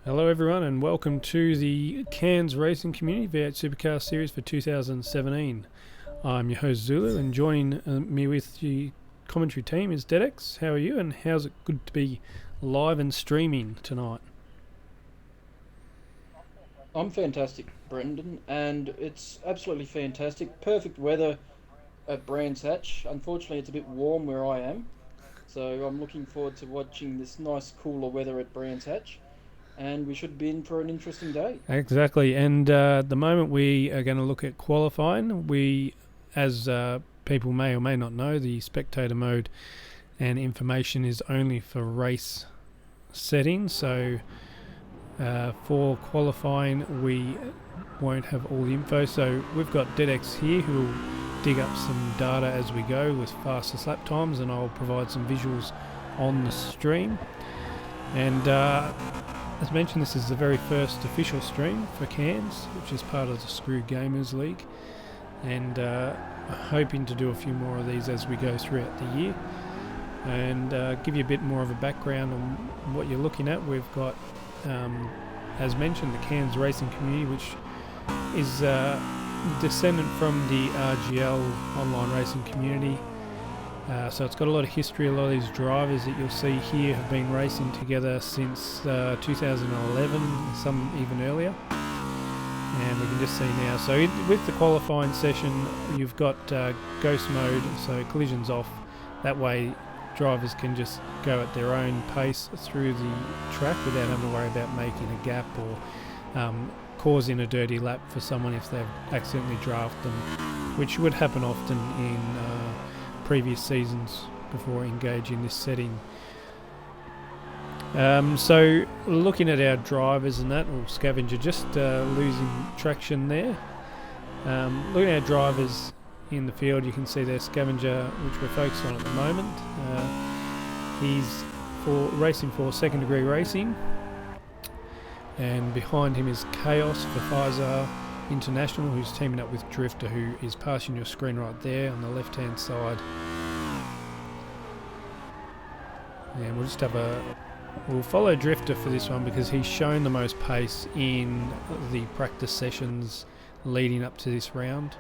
Hello everyone and welcome to the CANZ Racing Community V8 Supercar Series for 2017. I'm your host Zulu, and joining me with the commentary team is Dedex. How are you, and how's it good to be live and streaming tonight? I'm fantastic, Brendan, and it's absolutely fantastic. Perfect weather at Brands Hatch. Unfortunately, it's a bit warm where I am, so I'm looking forward to watching this nice, cooler weather at Brands Hatch, and we should be in for an interesting day. Exactly, and at the moment we are going to look at qualifying. As people may or may not know, the spectator mode and information is only for race settings, so for qualifying we won't have all the info. So we've got Dedex here who will dig up some data as we go with fastest lap times, and I'll provide some visuals on the stream. And as mentioned, this is the very first official stream for CANZ, which is part of the Screw Gamers League, and hoping to do a few more of these as we go throughout the year, and give you a bit more of a background on what you're looking at. We've got, as mentioned, the CANZ Racing Community, which is descendant from the RGL online racing community. So it's got a lot of history. A lot of these drivers that you'll see here have been racing together since 2011, some even earlier. And we can just see now. So with the qualifying session, you've got ghost mode, so collisions off. That way drivers can just go at their own pace through the track without having to worry about making a gap or causing a dirty lap for someone if they've accidentally drafted them, which would happen often in previous seasons before engaging this setting. So looking at our drivers and that, or Scavenger just losing traction there. Looking at our drivers in the field, you can see their Scavenger, which we're focused on at the moment. He's racing for Second Degree Racing, and behind him is Chaos for Forza International, who's teaming up with Drifter, who is passing your screen right there on the left hand side. And we'll follow Drifter for this one because he's shown the most pace in the practice sessions leading up to this round.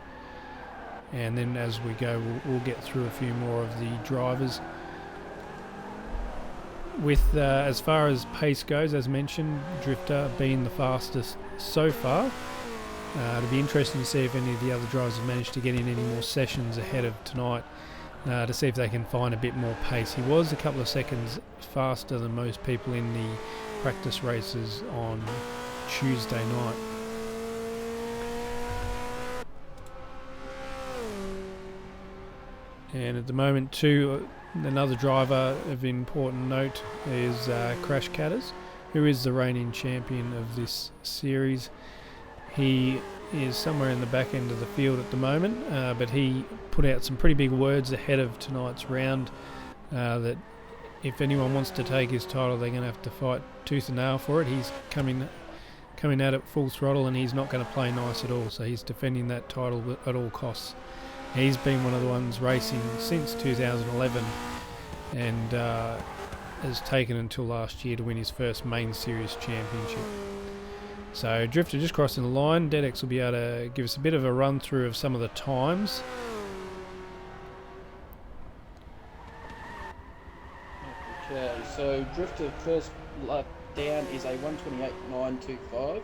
And then as we go, we'll get through a few more of the drivers. With as far as pace goes, as mentioned, Drifter being the fastest so far. It'll be interesting to see if any of the other drivers have managed to get in any more sessions ahead of tonight, to see if they can find a bit more pace. He was a couple of seconds faster than most people in the practice races on Tuesday night. And at the moment too, another driver of important note is Crash Catters, who is the reigning champion of this series. He is somewhere in the back end of the field at the moment, but he put out some pretty big words ahead of tonight's round, that if anyone wants to take his title, they're going to have to fight tooth and nail for it. He's coming at it full throttle, and he's not going to play nice at all, so he's defending that title at all costs. He's been one of the ones racing since 2011 and has taken until last year to win his first main series championship. So Drifter just crossing the line. Dedex will be able to give us a bit of a run through of some of the times. Okay, so Drifter first lap down is a 1:28.925,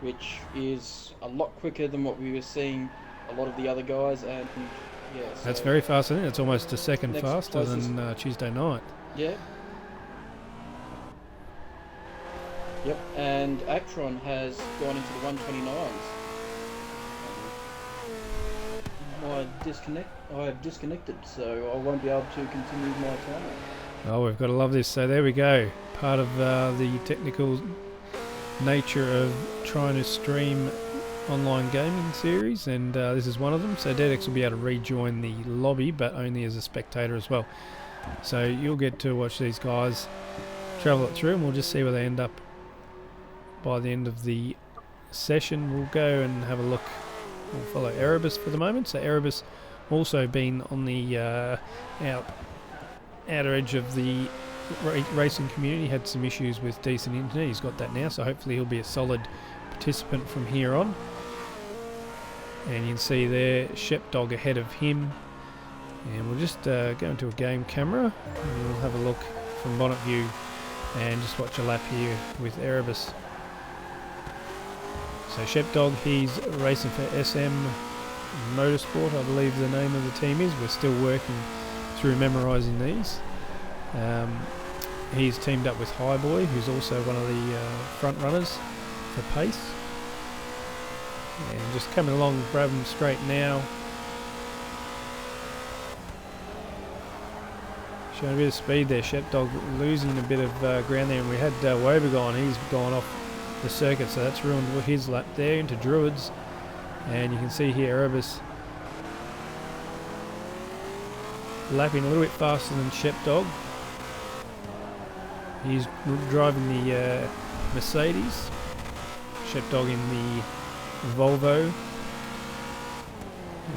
which is a lot quicker than what we were seeing a lot of the other guys, and yeah, so that's very fast, isn't it? It's almost a second next faster closest than Tuesday night. Yeah. Yep, and Actron has gone into the 129s. I have disconnected, so I won't be able to continue my time. Oh, we've got to love this. So there we go. Part of the technical nature of trying to stream online gaming series, and this is one of them. So Dedex will be able to rejoin the lobby, but only as a spectator as well. So you'll get to watch these guys travel it through, and we'll just see where they end up by the end of the session. We'll go and have a look. We'll follow Erebus for the moment. So Erebus also been on the outer edge of the racing community, had some issues with decent internet. He's got that now, so hopefully he'll be a solid participant from here on. And you can see there Shepdog ahead of him, and we'll just go into a game camera and we'll have a look from bonnet view and just watch a lap here with Erebus. So Shepdog, he's racing for SM Motorsport, I believe the name of the team is. We're still working through memorising these. He's teamed up with Highboy, who's also one of the front runners for pace. And just coming along Brabham straight now. Showing a bit of speed there. Shepdog losing a bit of ground there. And we had Wobergon, he's gone off the circuit, so that's ruined his lap there into Druids. And you can see here Erebus lapping a little bit faster than Shepdog. He's driving the Mercedes, Shepdog in the Volvo,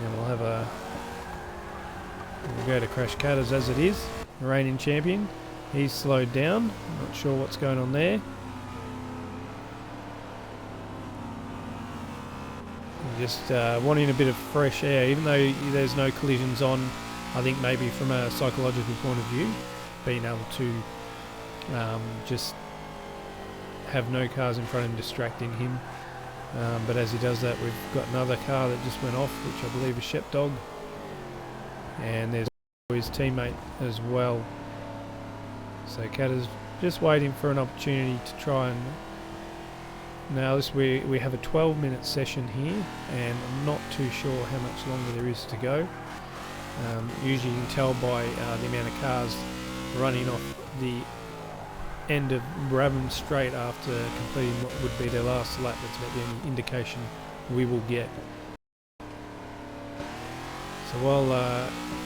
and we'll go to Crash Catters as it is, the reigning champion. He's slowed down, not sure what's going on there. Just wanting a bit of fresh air, even though there's no collisions on. I think maybe from a psychological point of view, being able to just have no cars in front of him distracting him. But as he does that, we've got another car that just went off, which I believe is Shepdog. And there's his teammate as well. So Catter's just waiting for an opportunity to try and nail this. We have a 12-minute session here, and I'm not too sure how much longer there is to go. Usually you can tell by the amount of cars running off the end of Brabham straight after completing what would be their last lap. That's about the only indication we will get. So while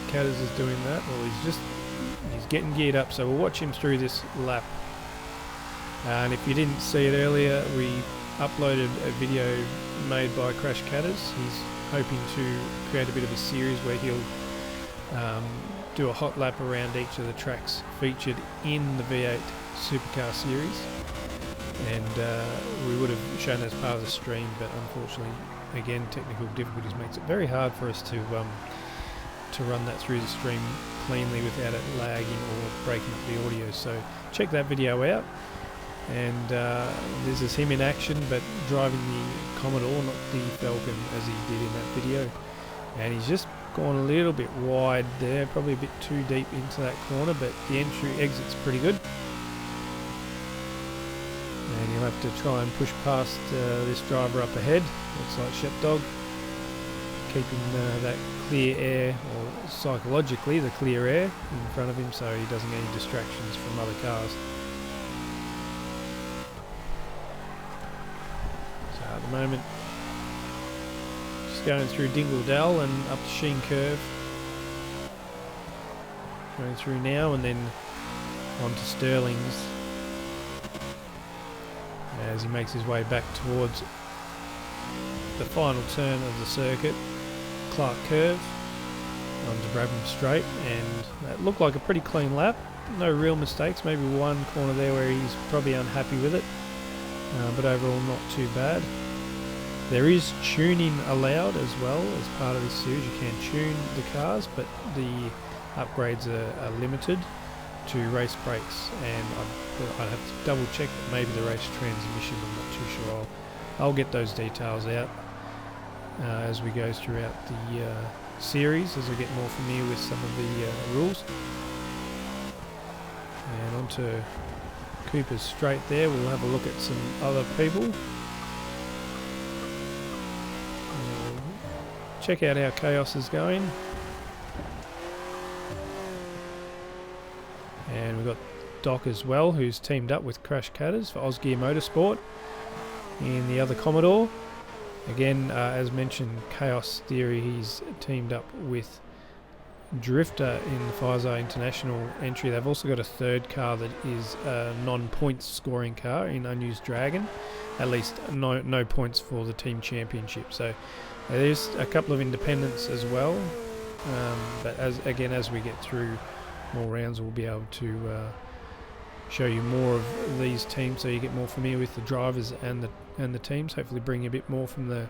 Catters is doing that, well, he's getting geared up, so we'll watch him through this lap. And if you didn't see it earlier, we uploaded a video made by Crash Catters. He's hoping to create a bit of a series where he'll do a hot lap around each of the tracks featured in the V8 Supercar series, and we would have shown as part of the stream, but unfortunately again, technical difficulties makes it very hard for us to run that through the stream cleanly without it lagging or breaking up the audio. So check that video out. And this is him in action, but driving the Commodore, not the Falcon, as he did in that video. And he's just gone a little bit wide there, probably a bit too deep into that corner, but the exit's pretty good. And you'll have to try and push past this driver up ahead. Looks like Sheepdog, keeping that clear air, or psychologically the clear air in front of him, so he doesn't get any distractions from other cars. So at the moment, just going through Dingle Dell and up to Sheen Curve. Going through now and then onto Sterling's as he makes his way back towards the final turn of the circuit, Clark Curve, onto Brabham Straight, and that looked like a pretty clean lap. No real mistakes, maybe one corner there where he's probably unhappy with it, but overall not too bad. There is tuning allowed as well as part of this series. You can tune the cars, but the upgrades are limited to race brakes, and I'd have to double check that maybe the race transmission, I'm not too sure. I'll get those details out as we go throughout the series, as I get more familiar with some of the rules. And onto Cooper's Straight there, we'll have a look at some other people. Check out how Chaos is going. And we've got Doc as well, who's teamed up with Crash Catters for Osgear Motorsport in the other Commodore. Again, as mentioned, Chaos Theory, he's teamed up with Drifter in the Forza International entry. They've also got a third car that is a non-points scoring car in Unused Dragon. At least no points for the team championship. So there's a couple of independents as well. But as we get through more rounds, we'll be able to show you more of these teams, so you get more familiar with the drivers and the teams. Hopefully bring a bit more from the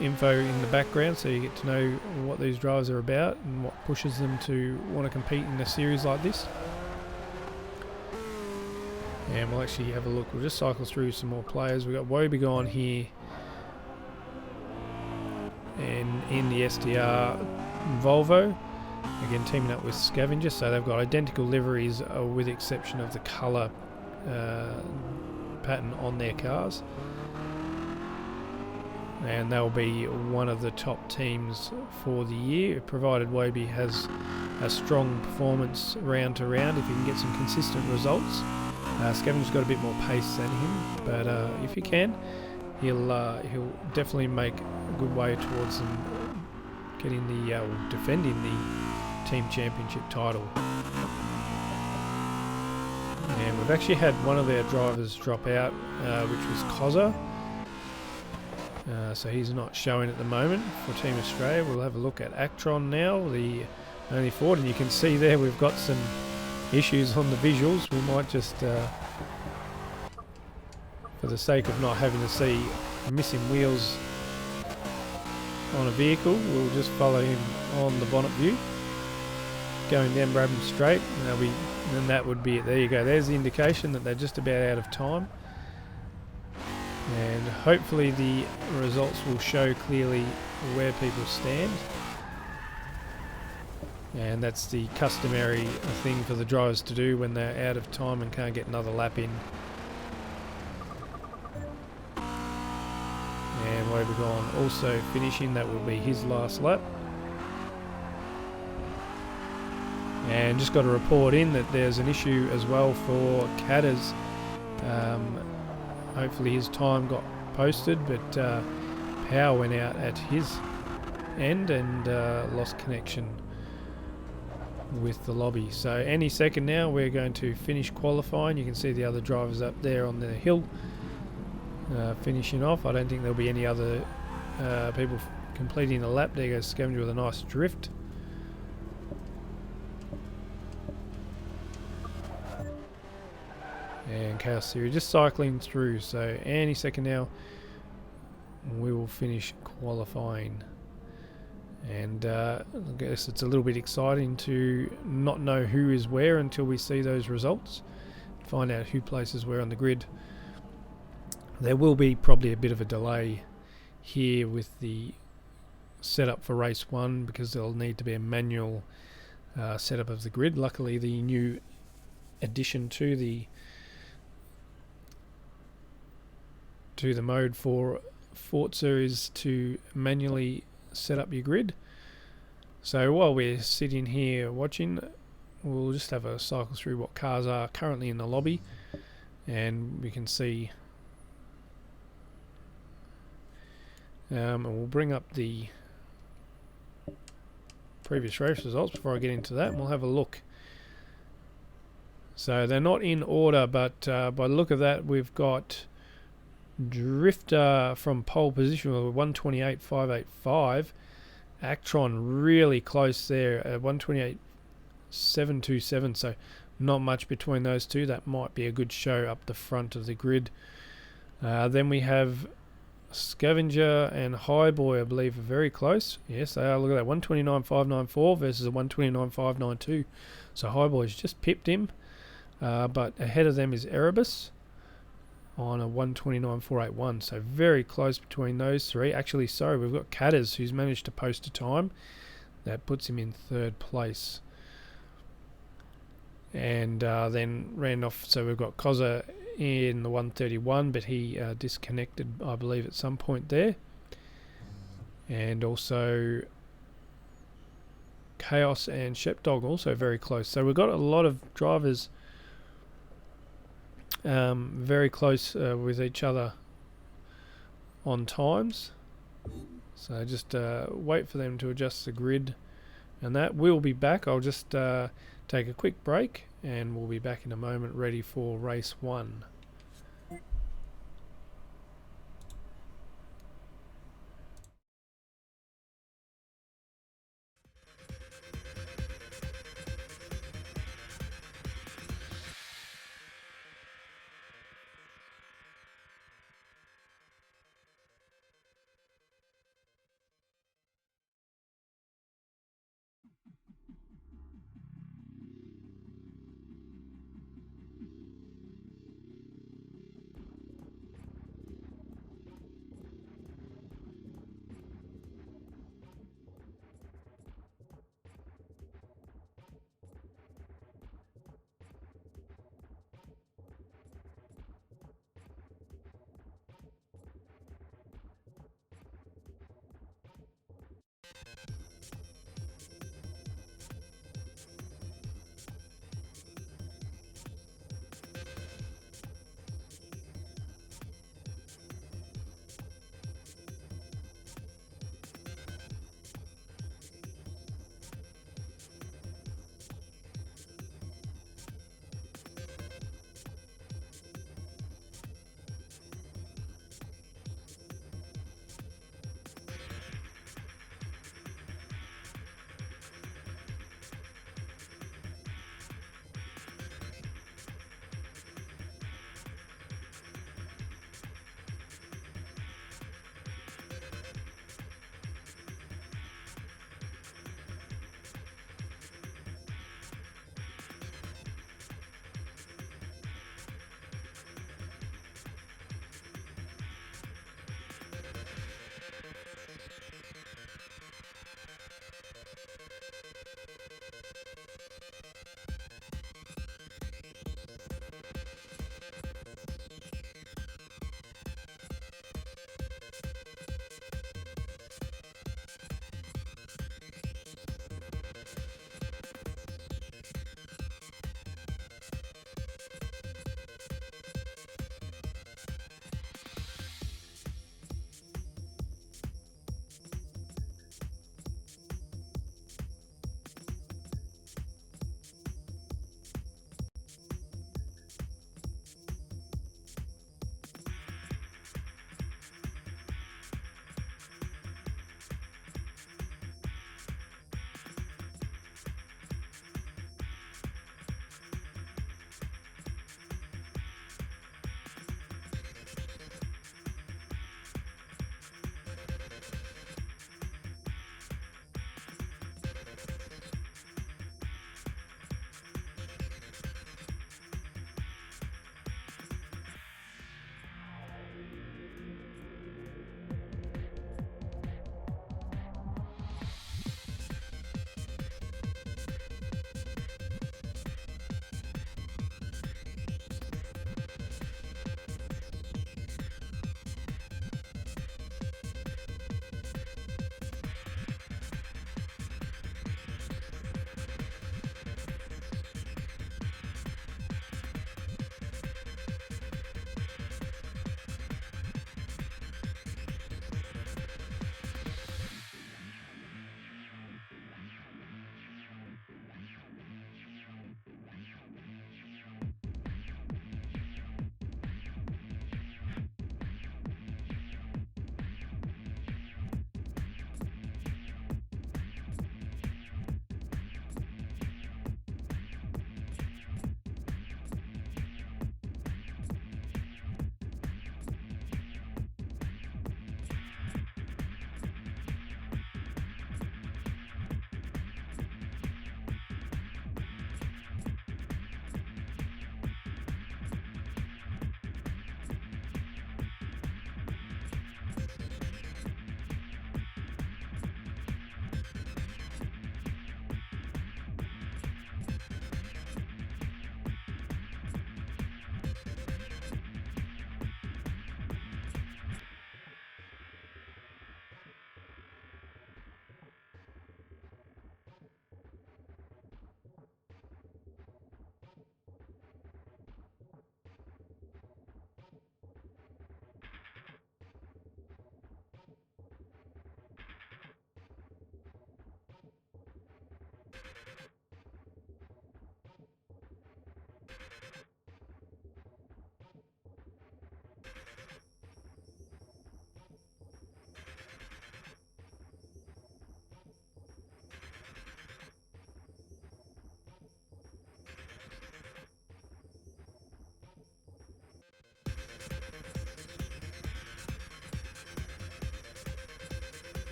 info in the background, so you get to know what these drivers are about and what pushes them to want to compete in a series like this. And we'll actually have a look. We'll just cycle through some more players. We've got Woebegone here, and in the STR Volvo, again teaming up with Scavenger, so they've got identical liveries with the exception of the colour pattern on their cars. And they'll be one of the top teams for the year, provided Wobe has a strong performance round to round. If he can get some consistent results, Scavenger's got a bit more pace than him, but if he can, he'll definitely make a good way towards them getting the defending the team championship title. And we've actually had one of their drivers drop out, which was Cozza. So he's not showing at the moment for Team Australia. We'll have a look at Actron now, the only Ford, and you can see there we've got some issues on the visuals. We might just, for the sake of not having to see missing wheels on a vehicle, we'll just follow him on the bonnet view, going down Brabham Straight, and that would be it. There you go. There's the indication that they're just about out of time. And hopefully the results will show clearly where people stand. And that's the customary thing for the drivers to do when they're out of time and can't get another lap in. And Woebegone also finishing, that will be his last lap. And just got a report in that there's an issue as well for Catters. Hopefully his time got posted, but power went out at his end and lost connection with the lobby. So any second now we're going to finish qualifying. You can see the other drivers up there on the hill finishing off. I don't think there'll be any other people completing the lap. There goes Scavenger with a nice drift. And Chaos Theory just cycling through, so any second now we will finish qualifying. And I guess it's a little bit exciting to not know who is where until we see those results, find out who places where on the grid. There will be probably a bit of a delay here with the setup for race 1 because there'll need to be a manual setup of the grid. Luckily, the new addition to the mode for Forza is to manually set up your grid. So while we're sitting here watching, we'll just have a cycle through what cars are currently in the lobby, and we can see and we'll bring up the previous race results before I get into that, and we'll have a look. So they're not in order, but by the look of that, we've got Drifter from pole position with 128.585. Actron really close there at 128.727, so not much between those two. That might be a good show up the front of the grid. Then we have Scavenger and Highboy, I believe, are very close. Yes, they are. Look at that, 129.594 versus a 129.592. So Highboy's just pipped him, but ahead of them is Erebus on a 129.481, so very close between those three. Actually, sorry, we've got Catters who's managed to post a time that puts him in third place. And then ran off, so we've got Kozza in the 131, but he disconnected, I believe, at some point there. And also Chaos and Shepdog also very close. So we've got a lot of drivers very close with each other on times. So just wait for them to adjust the grid, and that will be back. I'll just take a quick break, and we'll be back in a moment ready for race 1.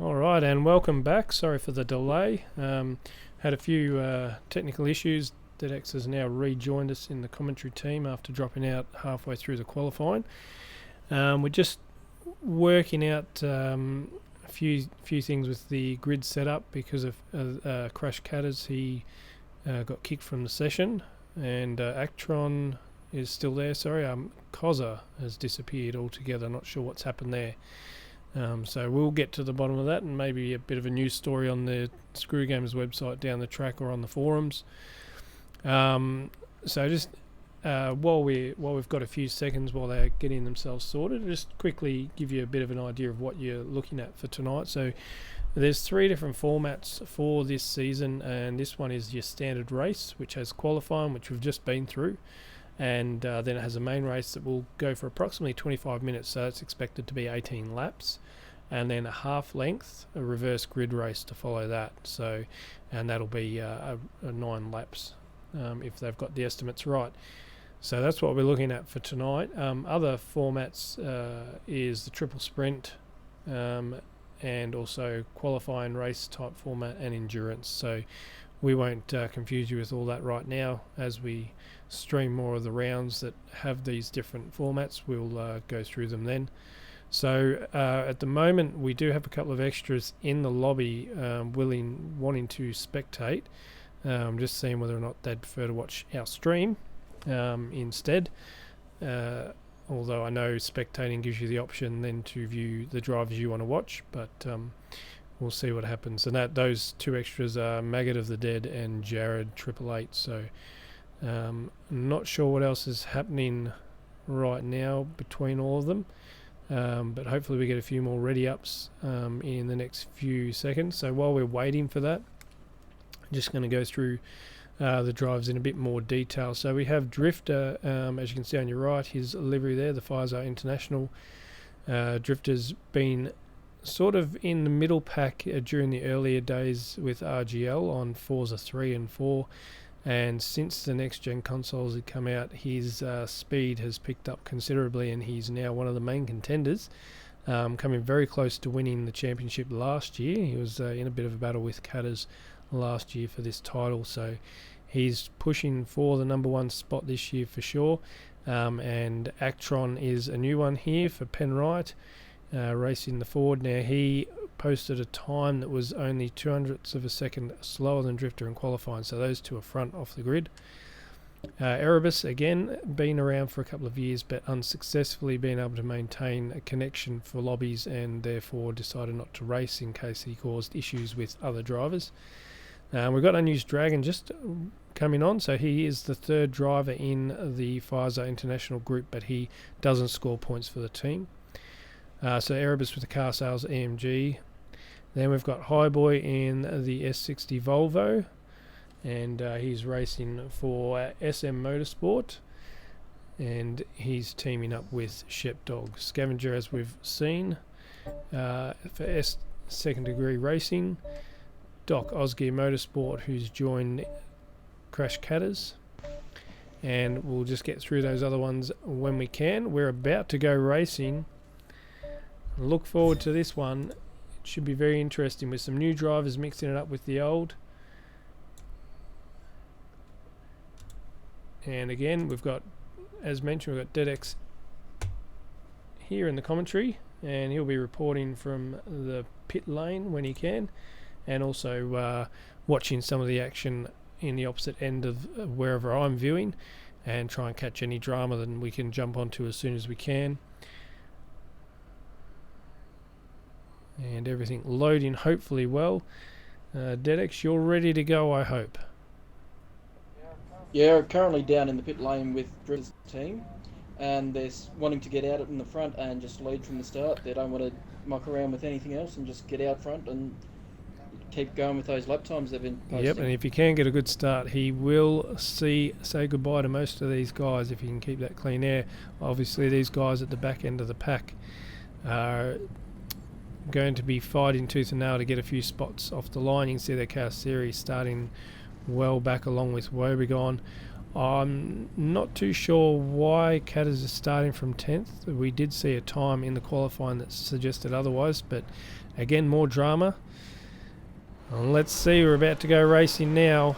All right, and welcome back. Sorry for the delay. Had a few technical issues. DedX has now rejoined us in the commentary team after dropping out halfway through the qualifying. We're just working out a few things with the grid setup because of Crash Catters. He got kicked from the session, and Actron is still there. Sorry, Cozza has disappeared altogether. Not sure what's happened there. So we'll get to the bottom of that, and maybe a bit of a news story on the Screw Gamers website down the track or on the forums. So just while we've got a few seconds while they're getting themselves sorted, just quickly give you a bit of an idea of what you're looking at for tonight. So there's 3 different formats for this season, and this one is your standard race, which has qualifying, which we've just been through. And then it has a main race that will go for approximately 25 minutes, so it's expected to be 18 laps, and then a half length, a reverse grid race to follow that. So, and that'll be a 9 laps if they've got the estimates right. So that's what we're looking at for tonight. Other formats is the triple sprint, and also qualifying race type format and endurance. So we won't confuse you with all that right now. As we stream more of the rounds that have these different formats, we'll go through them then. So at the moment we do have a couple of extras in the lobby wanting to spectate. Just seeing whether or not they'd prefer to watch our stream instead. Although I know spectating gives you the option then to view the drivers you want to watch, but we'll see what happens. And those two extras are Maggot of the Dead and Jared 888. So not sure what else is happening right now between all of them. But hopefully we get a few more ready ups in the next few seconds. So while we're waiting for that, I'm just going to go through the drives in a bit more detail. So we have Drifter, as you can see on your right, his livery there, the Forza International. Drifter's been sort of in the middle pack during the earlier days with RGL on Forza 3 and 4. And since the next gen consoles had come out, his speed has picked up considerably, and he's now one of the main contenders, coming very close to winning the championship last year. He was in a bit of a battle with Catters last year for this title, so he's pushing for the number one spot this year for sure. And Actron is a new one here for Penrite, racing the Ford. Now he posted a time that was only 200ths of a second slower than Drifter in qualifying, so those two are front off the grid. Erebus, again, been around for a couple of years but unsuccessfully been able to maintain a connection for lobbies, and therefore decided not to race in case he caused issues with other drivers. We've got Unused Dragon just coming on, so he is the third driver in the Forza International group, but he doesn't score points for the team. So Erebus with the car sales AMG. Then we've got Highboy in the S60 Volvo, and he's racing for SM Motorsport, and he's teaming up with Shepdog. Scavenger, as we've seen, for Second Degree Racing. Doc Osgear Motorsport, who's joined Crash Catters. And we'll just get through those other ones when we can. We're about to go racing. Look forward to this one. It should be very interesting with some new drivers mixing it up with the old. And again, we've got, as mentioned, we've got DeadX here in the commentary, and he'll be reporting from the pit lane when he can, and also watching some of the action in the opposite end of wherever I'm viewing, and try and catch any drama that we can jump onto as soon as we can. And everything loading hopefully well. DeadX, you're ready to go, I hope. Yeah, currently down in the pit lane with Drifter's team, and they're wanting to get out in the front and just lead from the start. They don't want to muck around with anything else and just get out front and keep going with those lap times they've been posting. Yep, and if he can get a good start, he will say goodbye to most of these guys if he can keep that clean air. Obviously, these guys at the back end of the pack are going to be fighting tooth and nail to get a few spots off the line. You can see their car series starting well back along with Woebegone. I'm not too sure why Catters is starting from 10th. We did see a time in the qualifying that suggested otherwise, but again, more drama. Let's see, we're about to go racing now.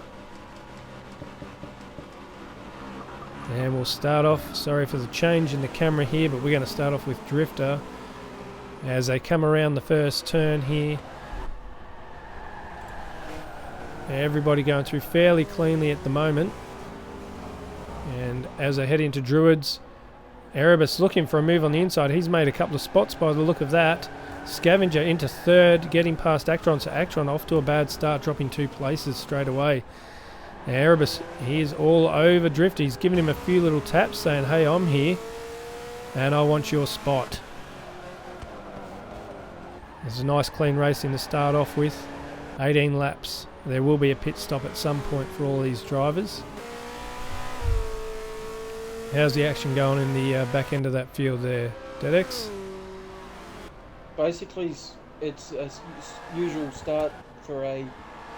And we'll start off, sorry for the change in the camera here, but we're going to start off with Drifter as they come around the first turn here. Everybody going through fairly cleanly at the moment. And as they head into Druids, Erebus looking for a move on the inside. He's made a couple of spots by the look of that. Scavenger into third, getting past Actron. So Actron off to a bad start, dropping 2 places straight away. Now Erebus, he's all over Drifter. He's giving him a few little taps saying, hey, I'm here and I want your spot. There's a nice clean racing to start off with. 18 laps. There will be a pit stop at some point for all these drivers. How's the action going in the back end of that field there, DeadX? Basically, it's a usual start for a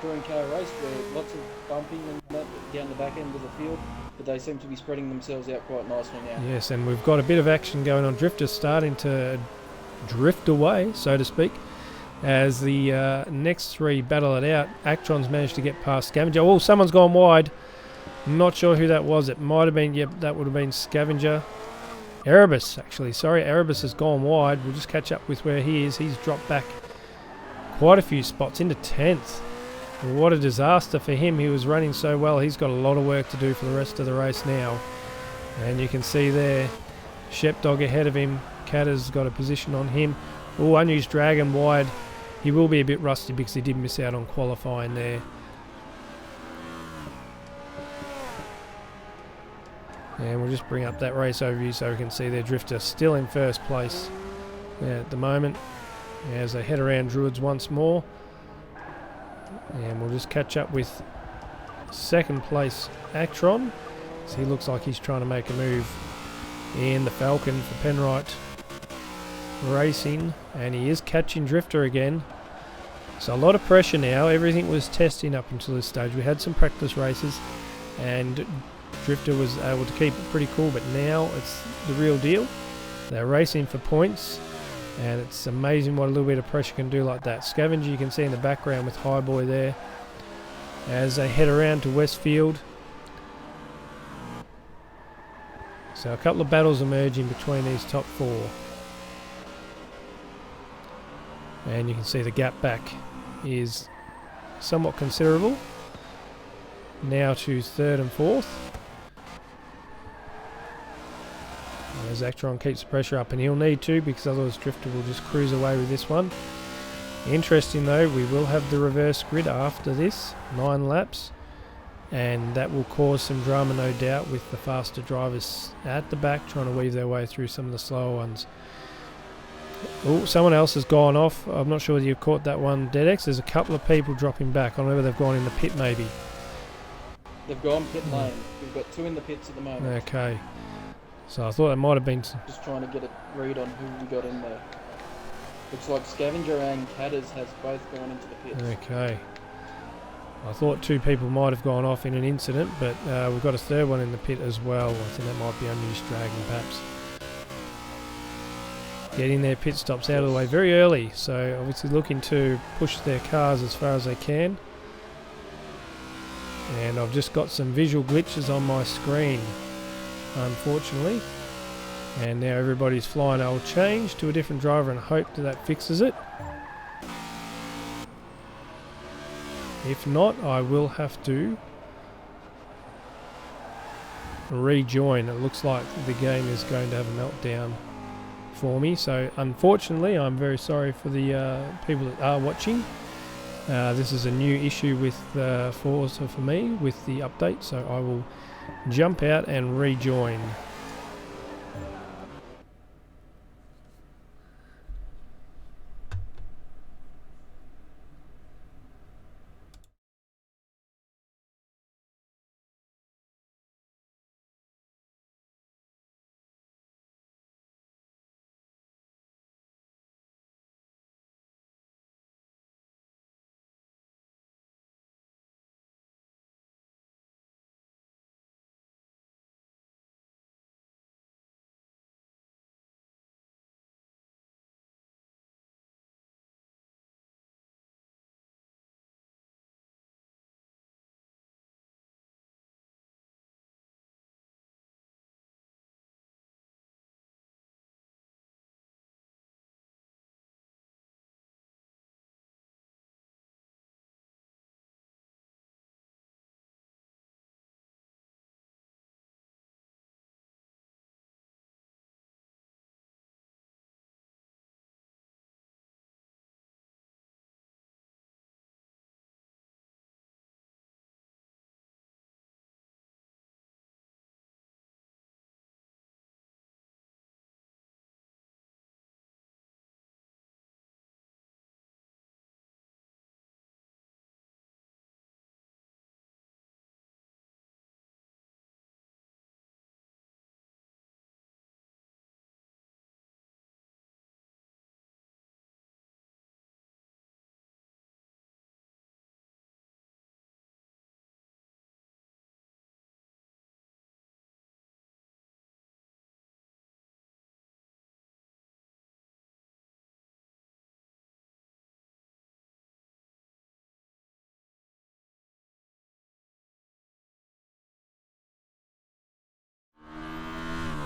touring car race where lots of bumping and that down the back end of the field, but they seem to be spreading themselves out quite nicely now. Yes, and we've got a bit of action going on. Drifter starting to drift away, so to speak, as the next 3 battle it out. Actron's managed to get past Scavenger. Oh, someone's gone wide. Not sure who that was. It might have been, yep, that would have been Scavenger. Erebus, actually. Sorry, Erebus has gone wide. We'll just catch up with where he is. He's dropped back quite a few spots into 10th. What a disaster for him. He was running so well. He's got a lot of work to do for the rest of the race now. And you can see there, Shepdog ahead of him. Catter's got a position on him. Oh, Unused Dragon wide. He will be a bit rusty because he did miss out on qualifying there. And we'll just bring up that race overview so we can see their Drifter still in first place at the moment as they head around Druids once more. And we'll just catch up with second place Actron. So he looks like he's trying to make a move in the Falcon for Penrite Racing. And he is catching Drifter again. So a lot of pressure now. Everything was testing up until this stage. We had some practice races and Drifter was able to keep it pretty cool, but now it's the real deal. They're racing for points, and it's amazing what a little bit of pressure can do like that. Scavenger you can see in the background with Highboy there as they head around to Westfield. So a couple of battles emerging between these top four. And you can see the gap back is somewhat considerable. Now to third and fourth. As Actron keeps the pressure up, and he'll need to because otherwise Drifter will just cruise away with this one. Interesting though, we will have the reverse grid after this, 9 laps, and that will cause some drama no doubt with the faster drivers at the back trying to weave their way through some of the slower ones. Oh, someone else has gone off. I'm not sure whether you caught that one, DeadX. There's a couple of people dropping back. I don't know whether they've gone in the pit maybe. They've gone pit lane. We've got 2 in the pits at the moment. Okay. So I thought it might have been... Just trying to get a read on who we got in there. Looks like Scavenger and Catters has both gone into the pits. Okay. I thought 2 people might have gone off in an incident, but we've got a third one in the pit as well. I think that might be Unused Dragon perhaps. Getting their pit stops out of the way very early, so obviously looking to push their cars as far as they can. And I've just got some visual glitches on my screen, unfortunately. And now everybody's flying. I'll change to a different driver and hope that that fixes it. If not, I will have to rejoin. It looks like the game is going to have a meltdown for me. So unfortunately, I'm very sorry for the people that are watching. This is a new issue with Forza for me with the update, so I will jump out and rejoin.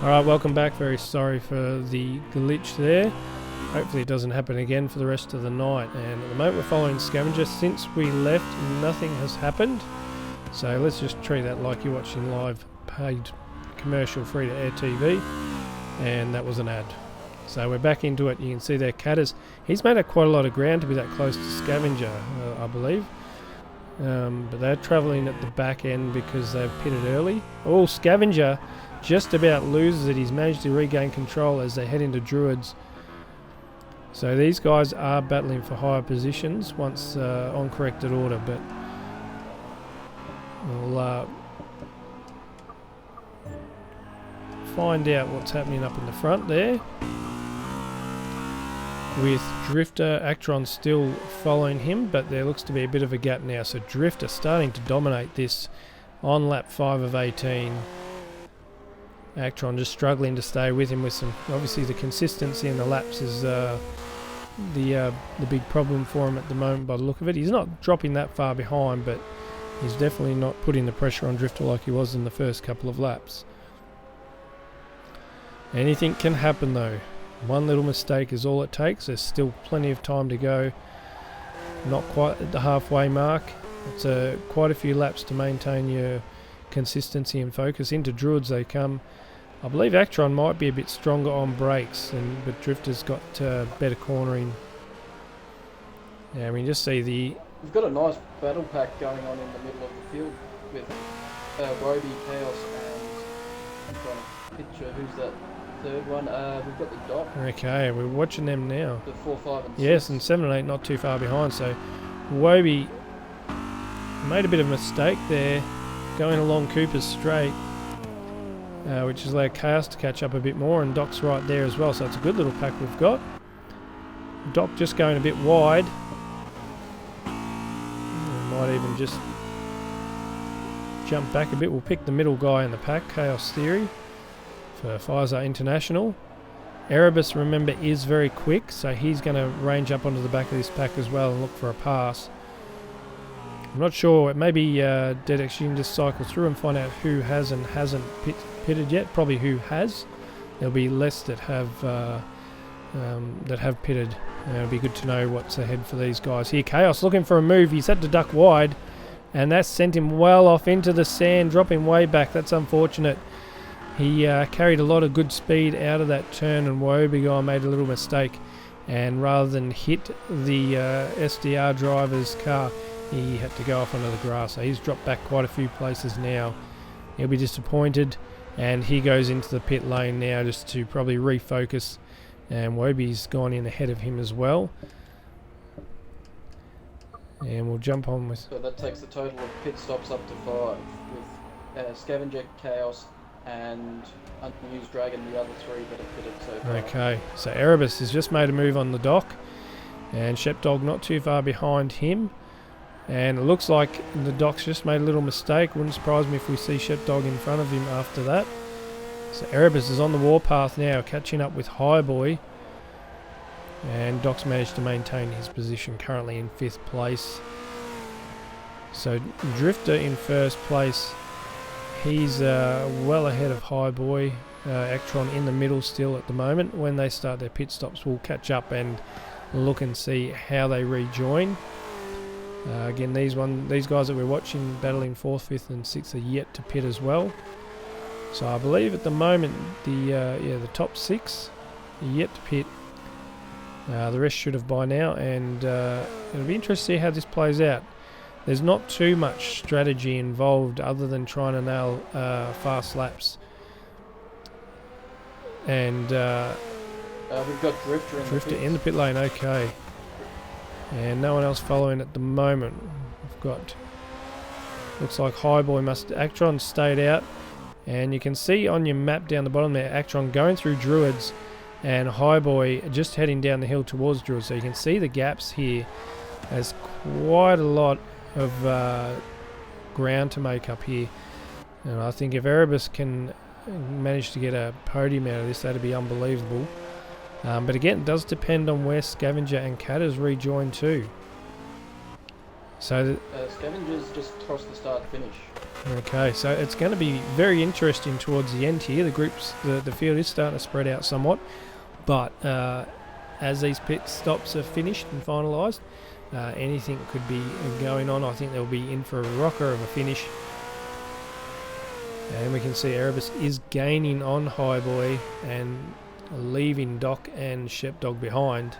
Alright, welcome back. Very sorry for the glitch there. Hopefully it doesn't happen again for the rest of the night. And at the moment we're following Scavenger. Since we left, nothing has happened. So let's just treat that like you're watching live paid commercial free-to-air TV. And that was an ad. So we're back into it. You can see there Catters. He's made up quite a lot of ground to be that close to Scavenger, I believe. But they're travelling at the back end because they've pitted early. Oh, Scavenger just about loses it. He's managed to regain control as they head into Druids. So these guys are battling for higher positions once on corrected order, but we'll find out what's happening up in the front there. With Drifter, Actron still following him, but there looks to be a bit of a gap now. So Drifter starting to dominate this on lap 5 of 18. Actron just struggling to stay with him with some, obviously the consistency in the laps is the big problem for him at the moment by the look of it. He's not dropping that far behind, but he's definitely not putting the pressure on Drifter like he was in the first couple of laps. Anything can happen though. One little mistake is all it takes. There's still plenty of time to go. Not quite at the halfway mark. It's quite a few laps to maintain your consistency and focus. Into Druids they come. I believe Actron might be a bit stronger on brakes, but Drifter's got better cornering. Yeah, we can just see the... We've got a nice battle pack going on in the middle of the field with Roby, Chaos and... I'm trying to picture who's that third one. We've got the Doc. Okay, we're watching them now. The 4, 5 and 6. Yes, and 7 and 8 not too far behind, so Woby made a bit of a mistake there going along Cooper's straight, which has allowed Chaos to catch up a bit more, and Doc's right there as well, so it's a good little pack we've got. Doc just going a bit wide. We might even just jump back a bit. We'll pick the middle guy in the pack, Chaos Theory, for Forza International. Erebus, remember, is very quick, so he's going to range up onto the back of this pack as well and look for a pass. I'm not sure, maybe Dedex, you can just cycle through and find out who has and hasn't pitted yet. Probably who has. There'll be less that have pitted. It'll be good to know what's ahead for these guys. Here, Chaos looking for a move. He's had to duck wide, and that sent him well off into the sand, dropping way back. That's unfortunate. He carried a lot of good speed out of that turn, and Woby guy made a little mistake, and rather than hit the SDR driver's car, he had to go off onto the grass. So he's dropped back quite a few places now. He'll be disappointed, and he goes into the pit lane now just to probably refocus, and Woby's gone in ahead of him as well. And we'll jump on with... So that takes the total of pit stops up to 5, with Scavenger, Chaos and Unused Dragon, the other 3 that have pitted so far. Okay, so Erebus has just made a move on the dock, and Shepdog not too far behind him. And it looks like the Doc's just made a little mistake. Wouldn't surprise me if we see Shepdog in front of him after that. So Erebus is on the warpath now, catching up with Highboy. And Doc's managed to maintain his position, currently in 5th place. So Drifter in 1st place. He's well ahead of Highboy. Actron in the middle still at the moment. When they start their pit stops, we'll catch up and look and see how they rejoin. Again, these guys that we're watching battling 4th, 5th and 6th are yet to pit as well. So I believe at the moment the top 6 are yet to pit. The rest should have by now, and it'll be interesting to see how this plays out. There's not too much strategy involved other than trying to nail fast laps. And we've got Drifter in the pit lane, okay. And no one else following at the moment. We've got, looks like Highboy Actron stayed out, and you can see on your map down the bottom there, Actron going through Druids and Highboy just heading down the hill towards Druids. So you can see the gaps here. There's quite a lot of ground to make up here, and I think if Erebus can manage to get a podium out of this, that'd be unbelievable. But again, it does depend on where Scavenger and Catters rejoin too. So, Scavengers just crossed the start finish. okay, so it's going to be very interesting towards the end here. The field is starting to spread out somewhat, but as these pit stops are finished and finalised, anything could be going on. I think they'll be in for a rocker of a finish. And we can see Erebus is gaining on Highboy and leaving Doc and Shepdog behind.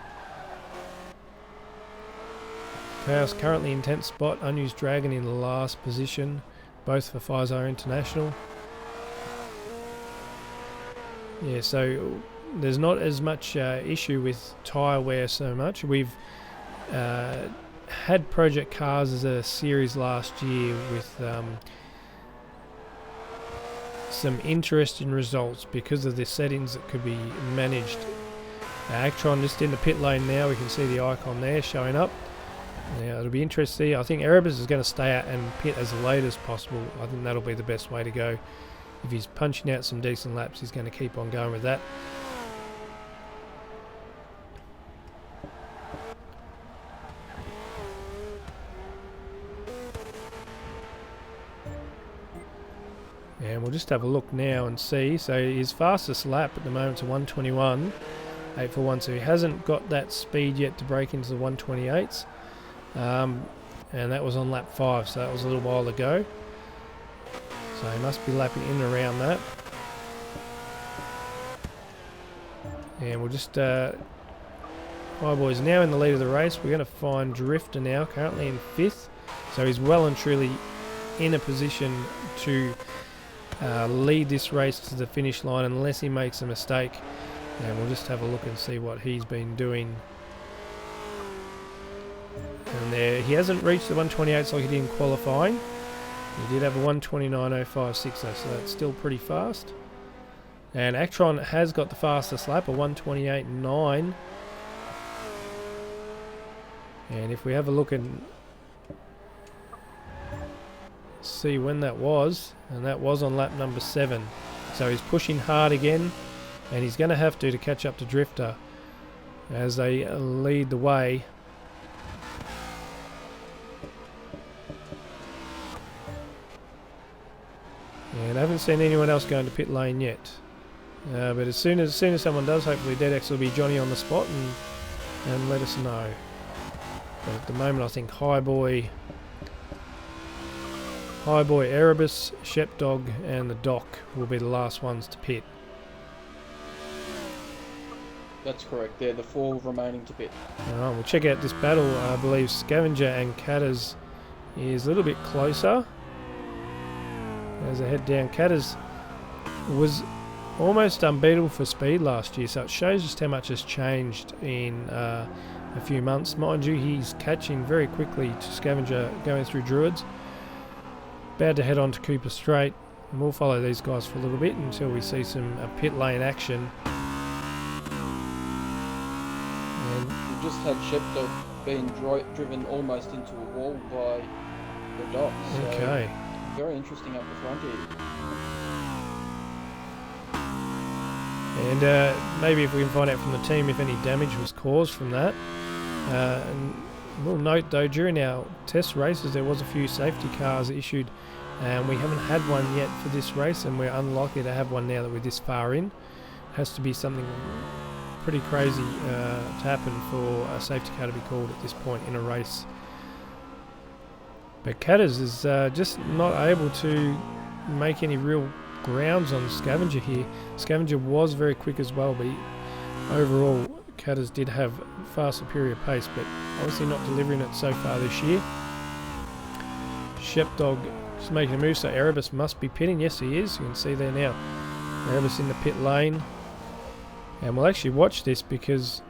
Chaos currently in 10th spot, Unused Dragon in the last position, both for Forza International. Yeah, so there's not as much issue with tyre wear so much. We've had Project Cars as a series last year with some interesting results because of the settings that could be managed. Actron just in the pit lane now. We can see the icon there showing up. Now it'll be interesting. I think Erebus is going to stay out and pit as late as possible. I think that'll be the best way to go. If he's punching out some decent laps, he's going to keep on going with that. And we'll just have a look now and see. So his fastest lap at the moment is 1:21.841. So he hasn't got that speed yet to break into the 1:28s. And that was on lap 5, so that was a little while ago. So he must be lapping in and around that. And we'll just... Highboy's now in the lead of the race. We're going to find Drifter now, currently in 5th. So he's well and truly in a position to lead this race to the finish line unless he makes a mistake. And we'll just have a look and see what he's been doing. And there, he hasn't reached the 1:28s like he did in qualifying. He did have a 1:29.056 though, so that's still pretty fast. And Actron has got the fastest lap, a 1:28.9. And if we have a look and see when that was, and that was on lap number 7. So he's pushing hard again, and he's going to have to catch up to Drifter as they lead the way. And I haven't seen anyone else going to pit lane yet. But as soon as someone does, hopefully DeadX will be Johnny on the spot and let us know. But at the moment I think Highboy, Erebus, Shepdog and the Doc will be the last ones to pit. That's correct. They're the 4 remaining to pit. Alright, we'll check out this battle. I believe Scavenger and Catters is a little bit closer. As they head down, Catters was almost unbeatable for speed last year, so it shows just how much has changed in a few months. Mind you, he's catching very quickly to Scavenger going through Druids. About to head on to Cooper Straight, and we'll follow these guys for a little bit until we see some pit lane action. And we just had Shepdog being driven almost into a wall by the Doc. So Okay. very interesting up the front here. And maybe if we can find out from the team if any damage was caused from that. And we'll note though, during our test races there was a few safety cars issued, and we haven't had one yet for this race, and we're unlikely to have one now that we're this far in. It has to be something pretty crazy to happen for a safety car to be called at this point in a race. But Catters is just not able to make any real grounds on Scavenger here. Scavenger was very quick as well, but overall Catters did have far superior pace, but obviously not delivering it so far this year. Shepdog just making a move, so Erebus must be pitting. Yes, he is. You can see there now. Erebus in the pit lane. And we'll actually watch this because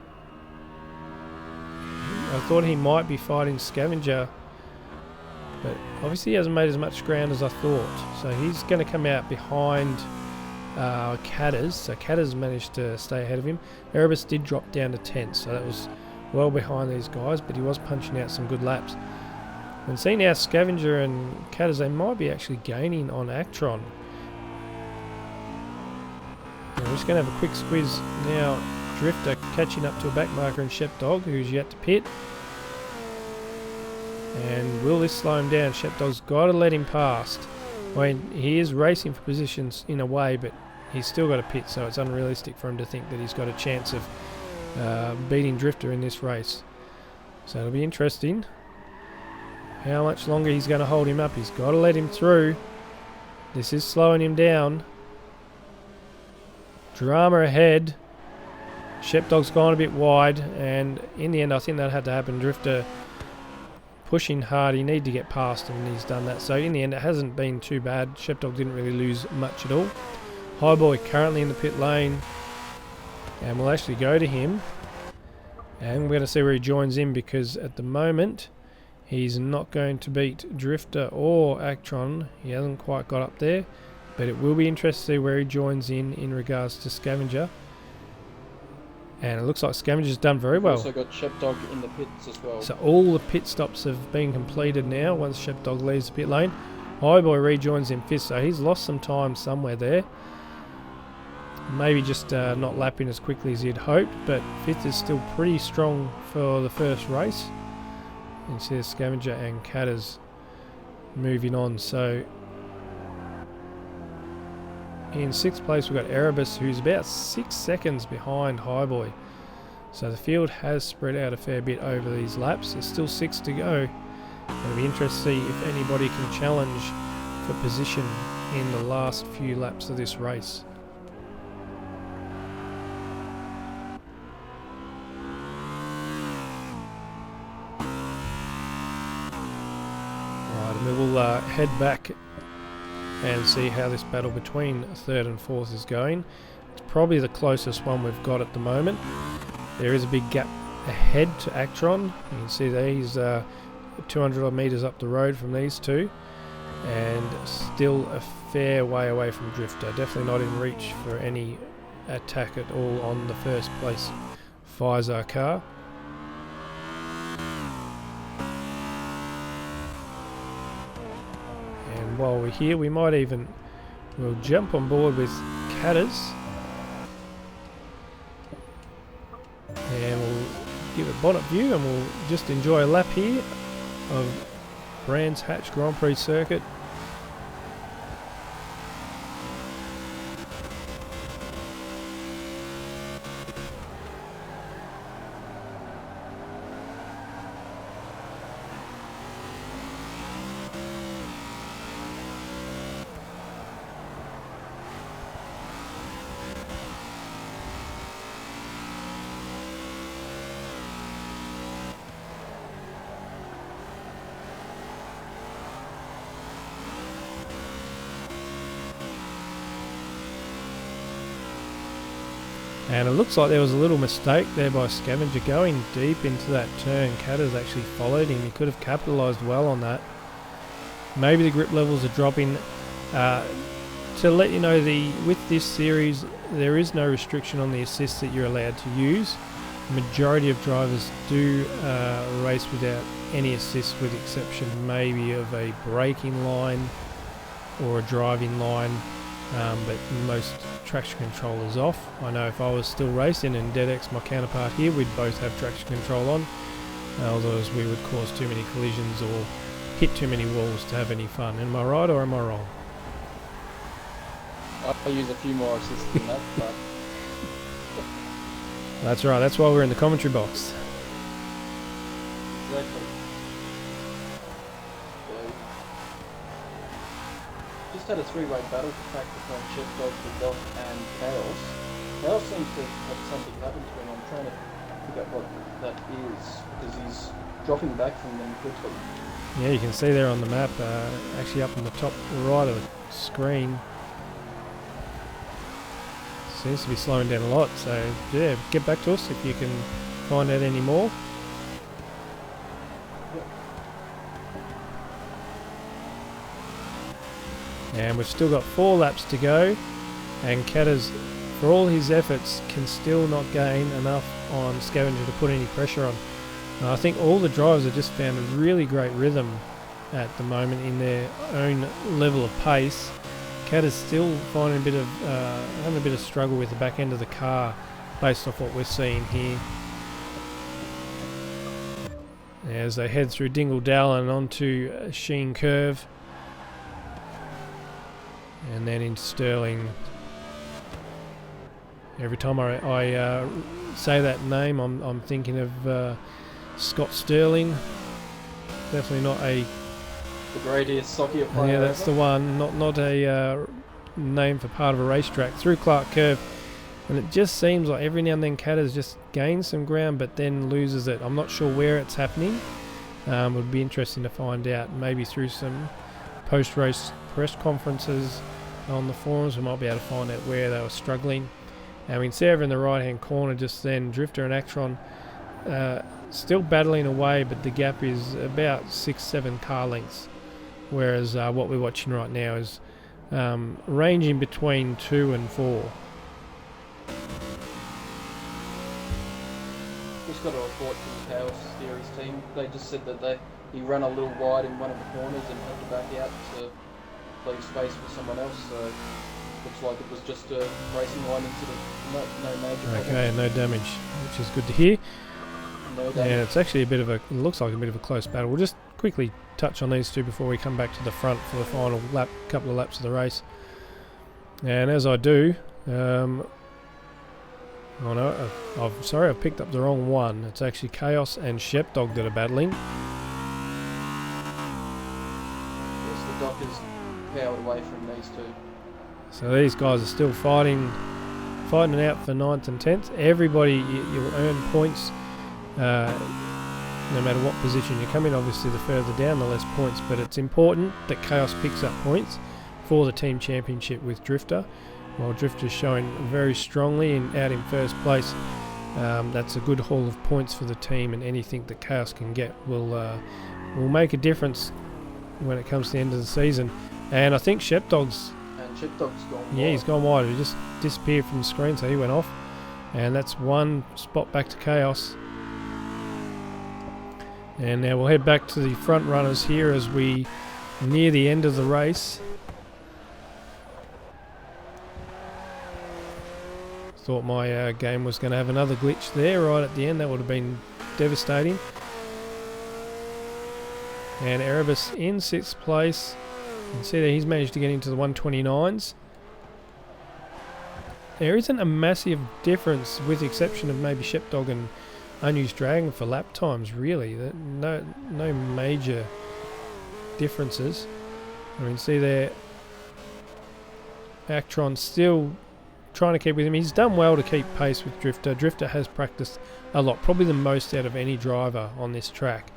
I thought he might be fighting Scavenger, but obviously he hasn't made as much ground as I thought. So he's going to come out behind Catters. So Catters managed to stay ahead of him. Erebus did drop down to 10th, so that was well behind these guys, but he was punching out some good laps. And seeing now Scavenger and Catters, they might be actually gaining on Actron. And we're just going to have a quick squeeze now. Drifter catching up to a back marker and Shepdog, who's yet to pit. And will this slow him down? Shepdog's got to let him past. I mean, he is racing for positions in a way, but he's still got a pit, so it's unrealistic for him to think that he's got a chance of beating Drifter in this race. So it'll be interesting how much longer he's going to hold him up. He's got to let him through. This is slowing him down. Drama ahead. Shepdog's gone a bit wide, and in the end I think that had to happen. Drifter pushing hard, he needed to get past him, and he's done that. So in the end it hasn't been too bad. Shepdog didn't really lose much at all. Highboy currently in the pit lane, and we'll actually go to him, and we're going to see where he joins in, because at the moment he's not going to beat Drifter or Actron. He hasn't quite got up there, but it will be interesting to see where he joins in regards to Scavenger. And it looks like Scavenger's done very well. Also got Shepdog in the pits as well. So all the pit stops have been completed now once Shepdog leaves the pit lane. Highboy rejoins in fifth, so he's lost some time somewhere there. Maybe just not lapping as quickly as he'd hoped, but fifth is still pretty strong for the first race. You can see the Scavenger and Catters moving on. So in sixth place we've got Erebus, who's about 6 seconds behind Highboy. So the field has spread out a fair bit over these laps. There's still 6 to go. It'll be interesting to see if anybody can challenge for position in the last few laps of this race. Right, and we will head back and see how this battle between third and fourth is going. It's probably the closest one we've got at the moment. There is a big gap ahead to Actron. You can see there he's 200 odd metres up the road from these two, and still a fair way away from Drifter. Definitely not in reach for any attack at all on the first place Pfizer car. While we're here, we'll jump on board with Catters, and we'll give a bonnet view, and we'll just enjoy a lap here of Brands Hatch Grand Prix circuit. And it looks like there was a little mistake there by Scavenger going deep into that turn. Catters actually followed him. He could have capitalised well on that. Maybe the grip levels are dropping. To let you know, with this series, there is no restriction on the assist that you're allowed to use. The majority of drivers do race without any assist, with the exception maybe of a braking line or a driving line. But most traction control is off. I know if I was still racing and DeadX, my counterpart here, we'd both have traction control on, otherwise we would cause too many collisions or hit too many walls to have any fun. Am I right or am I wrong? I'll use a few more assists than that, but that's right, that's why we're in the commentary box. exactly. Just had a three-way battle for track between Shepdog, Doc and Chaos. Chaos seems to have something happen to him. I'm trying to figure out what that is, because he's dropping back from them quickly. Yeah, you can see there on the map, actually up in the top right of the screen. Seems to be slowing down a lot, so yeah, get back to us if you can find out any more. And we've still got 4 laps to go, and Catters, for all his efforts, can still not gain enough on Scavenger to put any pressure on. And I think all the drivers have just found a really great rhythm at the moment in their own level of pace. Catters still finding having a bit of struggle with the back end of the car based off what we're seeing here. as they head through Dingle Dell and onto Sheen Curve, and then into Stirling. Every time I say that name, I'm thinking of Scott Stirling. Definitely not a... The greatest soccer player. Yeah, that's the one. Not a name for part of a racetrack. Through Clark Curve. And it just seems like every now and then Catters just gains some ground but then loses it. I'm not sure where it's happening. It would be interesting to find out. Maybe through some post-race press conferences on the forums we might be able to find out where they were struggling. And we can see over in the right-hand corner just then Drifter and Actron still battling away, but the gap is about 6-7 car lengths. Whereas what we're watching right now is ranging between 2 and 4. Just got a report from the Chaos Theories team. They just said that he ran a little wide in one of the corners and had to back out to leave space for someone else. So looks like it was just a racing line incident. No major problems. Okay, no damage, which is good to hear. No damage. Yeah, it's actually it looks like a bit of a close battle. We'll just quickly touch on these two before we come back to the front for the final couple of laps of the race. And as I do, oh no, I've picked up the wrong one. It's actually Chaos and Shepdog that are battling. Yes, the dock is powered away from these two. So these guys are still fighting it out for 9th and 10th. Everybody, you'll earn points no matter what position you come in. Obviously, the further down, the less points. But it's important that Chaos picks up points for the team championship with Drifter. While Drifter's showing very strongly out in first place, that's a good haul of points for the team, and anything that Chaos can get will make a difference when it comes to the end of the season. And I think Shepdog's gone wide. Yeah, he's gone wide. He just disappeared from the screen, so he went off. And that's one spot back to Chaos. And now we'll head back to the front runners here as we near the end of the race. Thought my game was going to have another glitch there right at the end. That would have been devastating. And Erebus in 6th place. You can see that he's managed to get into the 129s. There isn't a massive difference, with the exception of maybe Shepdog and Unused Dragon for lap times, really. No major differences. I mean, see there, Actron still trying to keep with him. He's done well to keep pace with Drifter. Drifter has practiced a lot, probably the most out of any driver on this track.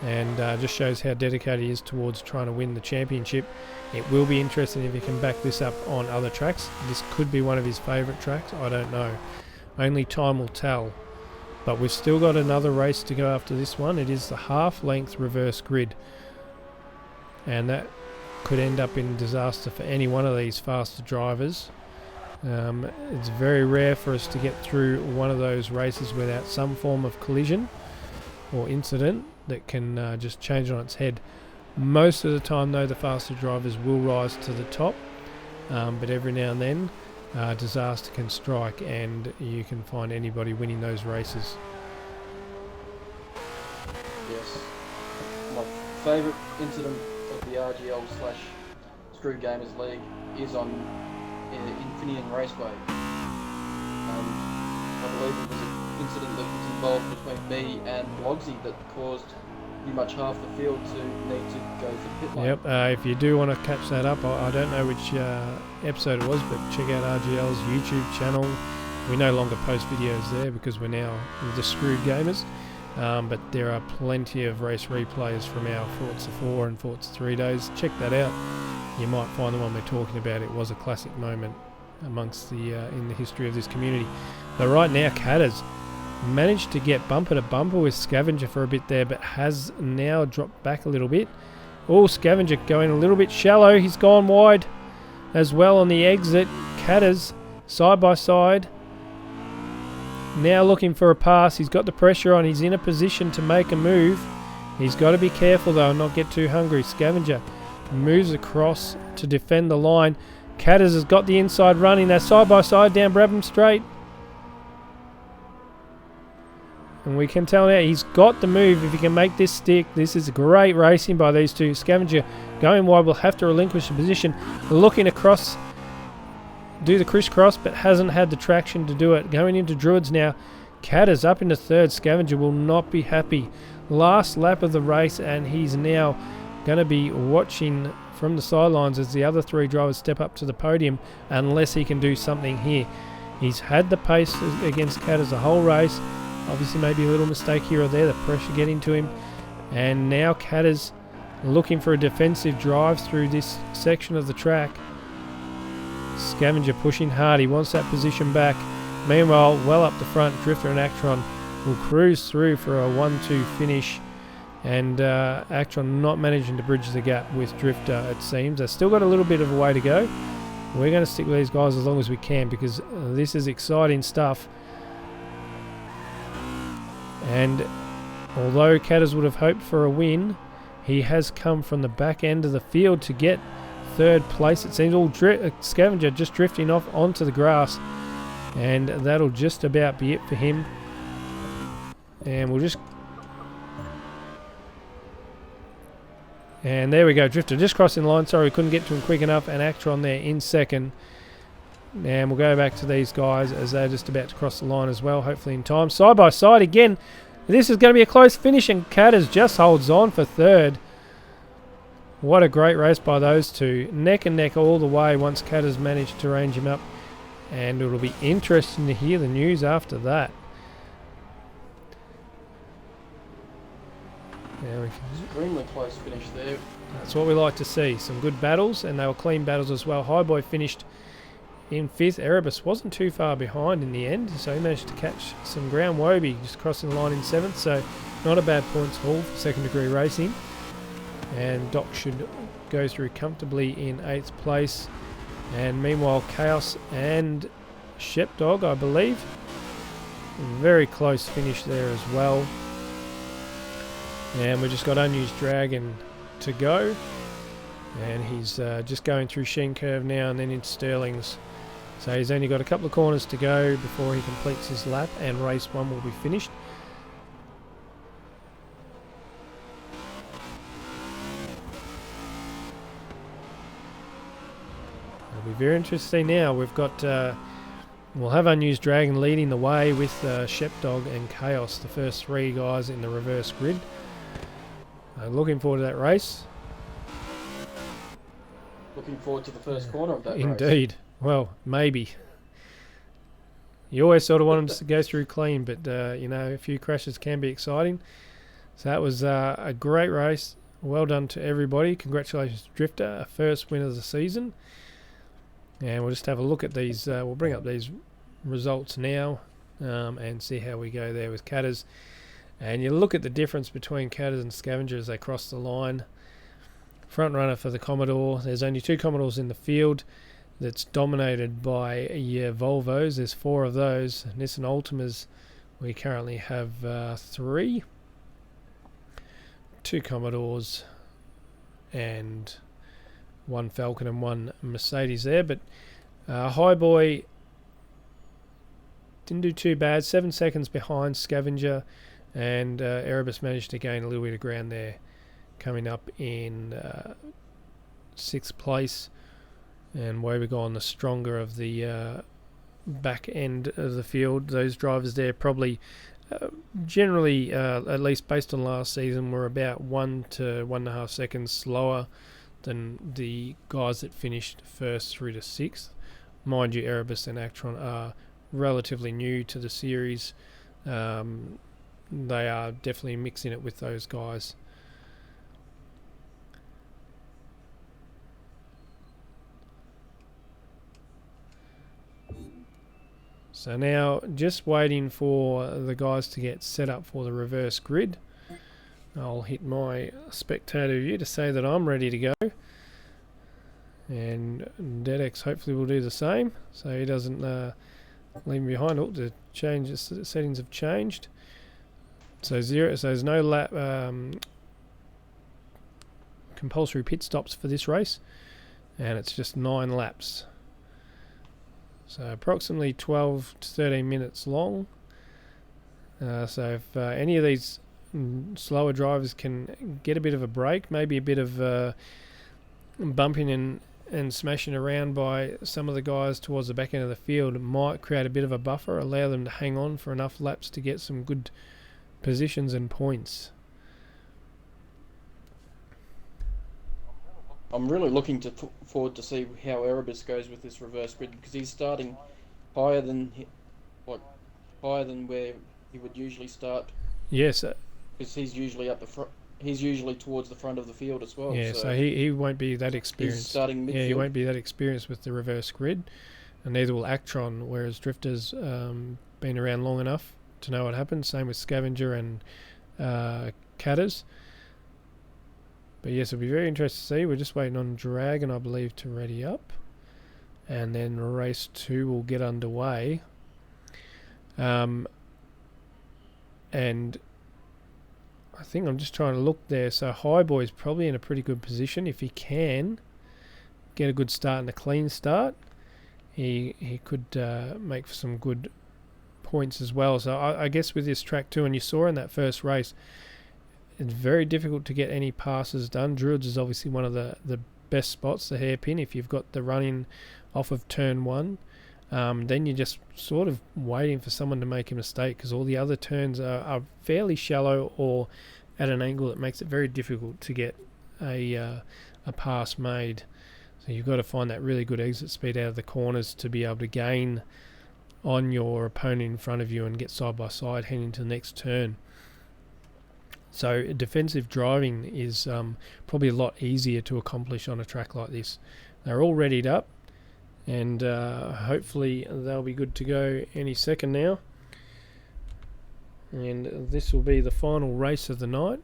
And just shows how dedicated he is towards trying to win the championship. It will be interesting if he can back this up on other tracks. This could be one of his favourite tracks, I don't know. Only time will tell. But we've still got another race to go after this one. It is the half-length reverse grid. And that could end up in disaster for any one of these faster drivers. It's very rare for us to get through one of those races without some form of collision or incident that can just change on its head. Most of the time though, the faster drivers will rise to the top, but every now and then disaster can strike and you can find anybody winning those races. Yes. My favourite incident of the RGL/Screw Gamers League is on Infineon Raceway. I believe it was an incident that was involved between me and Blogsy that caused pretty much half the field to need to go for the pit lane. Yep, if you do want to catch that up, I don't know which episode it was, but check out RGL's YouTube channel. We no longer post videos there because we're now the Screwed Gamers, but there are plenty of race replays from our Forza 4 and Forza 3 days. Check that out. You might find the one we're talking about. It was a classic moment amongst the in the history of this community. But right now, Catters managed to get bumper to bumper with Scavenger for a bit there, but has now dropped back a little bit. Oh, Scavenger going a little bit shallow. He's gone wide as well on the exit. Catters side by side. Now looking for a pass. He's got the pressure on. He's in a position to make a move. He's got to be careful though and not get too hungry. Scavenger moves across to defend the line. Catters has got the inside running. They're side by side down Brabham Straight. And we can tell now he's got the move if he can make this stick. This is great racing by these two. Scavenger going wide will have to relinquish the position. Looking across, do the crisscross, but hasn't had the traction to do it. Going into Druids now. Catters up into third. Scavenger will not be happy. Last lap of the race, and he's now going to be watching from the sidelines as the other three drivers step up to the podium, unless he can do something here. He's had the pace against Catters the whole race. Obviously maybe a little mistake here or there, the pressure getting to him. And now Catters looking for a defensive drive through this section of the track. Scavenger pushing hard, he wants that position back. Meanwhile, well up the front, Drifter and Actron will cruise through for a 1-2 finish. And Actron not managing to bridge the gap with Drifter, it seems. They've still got a little bit of a way to go. We're going to stick with these guys as long as we can, because this is exciting stuff. And although Catters would have hoped for a win, he has come from the back end of the field to get third place. It seems all Scavenger just drifting off onto the grass, and that'll just about be it for him. And we'll just... And there we go, Drifter just crossing the line. Sorry, we couldn't get to him quick enough. And Actron there in second. And we'll go back to these guys as they're just about to cross the line as well, hopefully in time. Side by side again. This is going to be a close finish, and Catters just holds on for third. What a great race by those two. Neck and neck all the way once Catters managed to range him up. And it'll be interesting to hear the news after that. Now we can... Extremely close finish there. That's what we like to see. Some good battles, and they were clean battles as well. Highboy finished in fifth. Erebus wasn't too far behind in the end, so he managed to catch some ground. Wobie just crossing the line in seventh, so not a bad points haul for second degree racing. And Doc should go through comfortably in eighth place. And meanwhile, Chaos and Shepdog, I believe. Very close finish there as well. And we've just got Unused Dragon to go. And he's just going through Sheen Curve now and then into Sterling's. So he's only got a couple of corners to go before he completes his lap, and race one will be finished. It'll be very interesting now. We've got... we'll have Unused Dragon leading the way with Shepdog and Chaos, the first three guys in the reverse grid. Looking forward to that race. Looking forward to the first corner of that race. Indeed. Well, maybe. You always sort of want them to go through clean, but, you know, a few crashes can be exciting. So that was a great race. Well done to everybody. Congratulations to Drifter, a first win of the season. And we'll just have a look at these. We'll bring up these results now and see how we go there with Catters. And you look at the difference between Catters and Scavenger as they cross the line. Front runner for the Commodore. There's only two Commodores in the field that's dominated by Volvos. There's four of those. Nissan Altimas, we currently have three. Two Commodores and one Falcon and one Mercedes there. But Highboy didn't do too bad. 7 seconds behind Scavenger. And Erebus managed to gain a little bit of ground there, coming up in sixth place. And Wobegon, the stronger of the back end of the field. Those drivers there probably generally, at least based on last season, were about 1 to 1.5 seconds slower than the guys that finished first through to sixth. Mind you, Erebus and Actron are relatively new to the series. They are definitely mixing it with those guys. So now just waiting for the guys to get set up for the reverse grid. I'll hit my spectator view to say that I'm ready to go. And DeadX hopefully will do the same, so he doesn't leave me behind. Oh, the settings have changed. So there's no lap compulsory pit stops for this race, and it's just 9 laps. So approximately 12 to 13 minutes long. So if any of these slower drivers can get a bit of a break, maybe a bit of bumping and smashing around by some of the guys towards the back end of the field, it might create a bit of a buffer, allow them to hang on for enough laps to get some good positions and points. I'm really looking forward to see how Erebus goes with this reverse grid, because he's starting higher than higher than where he would usually start. Yes, because he's usually up the front. He's usually towards the front of the field as well. Yeah, so he won't be that experienced. He's starting midfield. Yeah, he won't be that experienced with the reverse grid, and neither will Actron, whereas Drifter's been around long enough to know what happens. Same with Scavenger and Catters. But yes, it'll be very interesting to see. We're just waiting on Dragon, I believe, to ready up, and then race 2 will get underway. And I think I'm just trying to look there. So Highboy's probably in a pretty good position. If he can get a good start and a clean start, he could make for some good points as well. So I guess with this track too, and you saw in that first race, it's very difficult to get any passes done. Druids is obviously one of the best spots, the hairpin, if you've got the run-in off of turn 1. Then you're just sort of waiting for someone to make a mistake, because all the other turns are fairly shallow or at an angle that makes it very difficult to get a pass made. So you've got to find that really good exit speed out of the corners to be able to gain on your opponent in front of you and get side by side heading to the next turn. So defensive driving is probably a lot easier to accomplish on a track like this. They're all readied up, and hopefully they'll be good to go any second now. And this will be the final race of the night.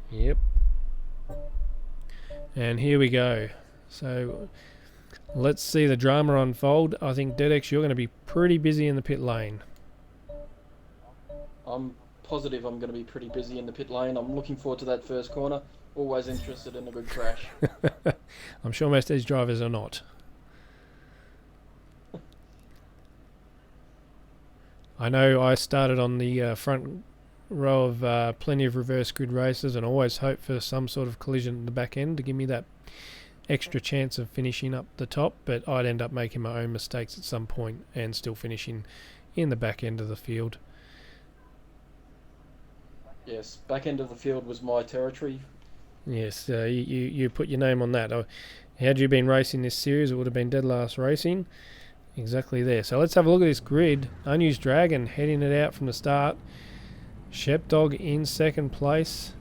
Yep. And here we go. So let's see the drama unfold. I think DedX, you're going to be pretty busy in the pit lane. I'm positive I'm going to be pretty busy in the pit lane. I'm looking forward to that first corner. Always interested in a good crash. I'm sure most of these drivers are not. I know I started on the front row of plenty of reverse grid races and always hope for some sort of collision in the back end to give me that extra chance of finishing up the top, but I'd end up making my own mistakes at some point and still finishing in the back end of the field. Yes, back end of the field was my territory. Yes, you put your name on that. Had you been racing this series, it would have been dead last racing. Exactly there. So let's have a look at this grid. Unused Dragon heading it out from the start. Shepdog in second place,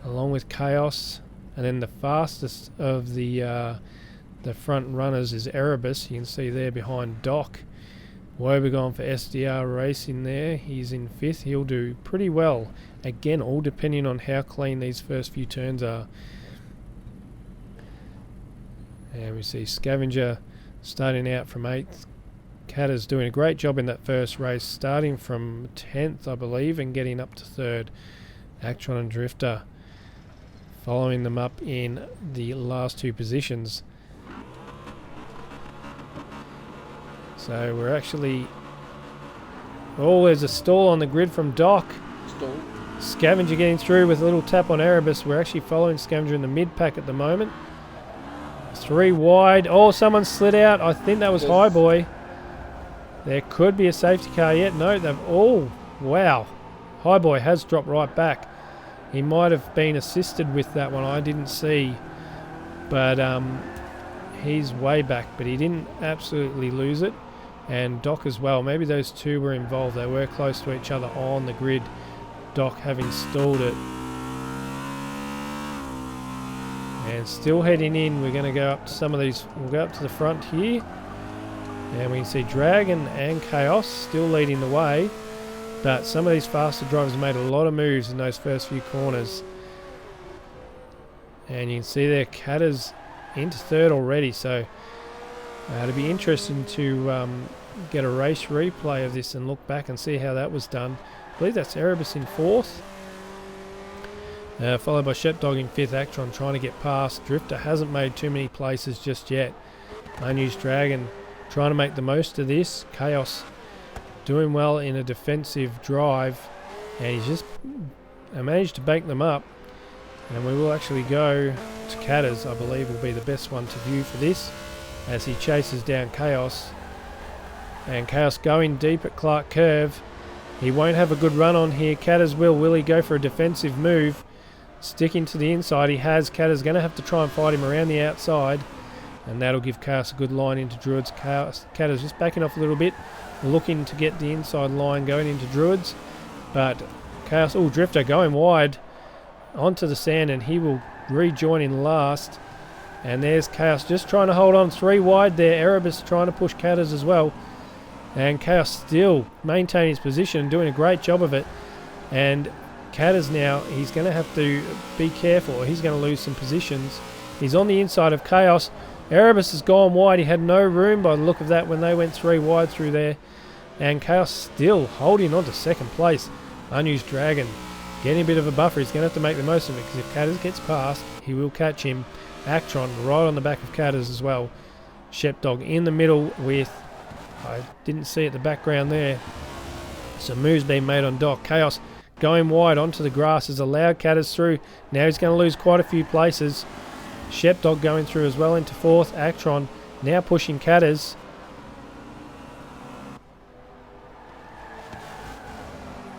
along with Chaos. And then the fastest of the front runners is Erebus. You can see there behind Doc. Wobegon for SDR Racing there. He's in 5th. He'll do pretty well. Again, all depending on how clean these first few turns are. And we see Scavenger starting out from 8th. Catter's doing a great job in that first race, starting from 10th, I believe, and getting up to 3rd. Actron and Drifter following them up in the last 2 positions. So we're actually... Oh, there's a stall on the grid from Doc. Stall. Scavenger getting through with a little tap on Erebus. We're actually following Scavenger in the mid-pack at the moment. 3 wide. Oh, someone slid out. I think that was Highboy. There could be a safety car yet. No, they've all... Wow. Highboy has dropped right back. He might have been assisted with that one. I didn't see. But he's way back. But he didn't absolutely lose it. And Doc as well. Maybe those two were involved. They were close to each other on the grid. Doc having stalled it. And still heading in. We're going to go up to some of these. We'll go up to the front here. And we can see Dragon and Chaos still leading the way. But some of these faster drivers made a lot of moves in those first few corners. And you can see there Catter's into 3rd already. So it'll be interesting to get a race replay of this and look back and see how that was done. I believe that's Erebus in 4th. Followed by Shepdog in 5th. Actron trying to get past. Drifter hasn't made too many places just yet. Unused Dragon trying to make the most of this. Chaos doing well in a defensive drive, and he's just managed to bank them up. And we will actually go to Catters, I believe will be the best one to view for this, as he chases down Chaos. And Chaos going deep at Clark Curve. He won't have a good run on here. Catters will he go for a defensive move? Sticking to the inside, he has. Catters going to have to try and fight him around the outside, and that'll give Chaos a good line into Druids. Catters just backing off a little bit, looking to get the inside line going into Druids, but Chaos, Drifter going wide onto the sand, and he will rejoin in last. And there's Chaos just trying to hold on 3 wide there. Erebus trying to push Catters as well, and Chaos still maintaining his position, doing a great job of it. And Catters now, he's going to have to be careful or he's going to lose some positions. He's on the inside of Chaos. Erebus has gone wide. He had no room by the look of that when they went 3 wide through there. And Chaos still holding on to second place. Unused Dragon getting a bit of a buffer. He's going to have to make the most of it, because if Catters gets past, he will catch him. Actron right on the back of Catters as well. Shepdog in the middle with, I didn't see at the background there, some moves being made on Doc. Chaos going wide onto the grass has allowed Catters through. Now he's going to lose quite a few places. Shepdog going through as well into 4th. Actron now pushing Catters.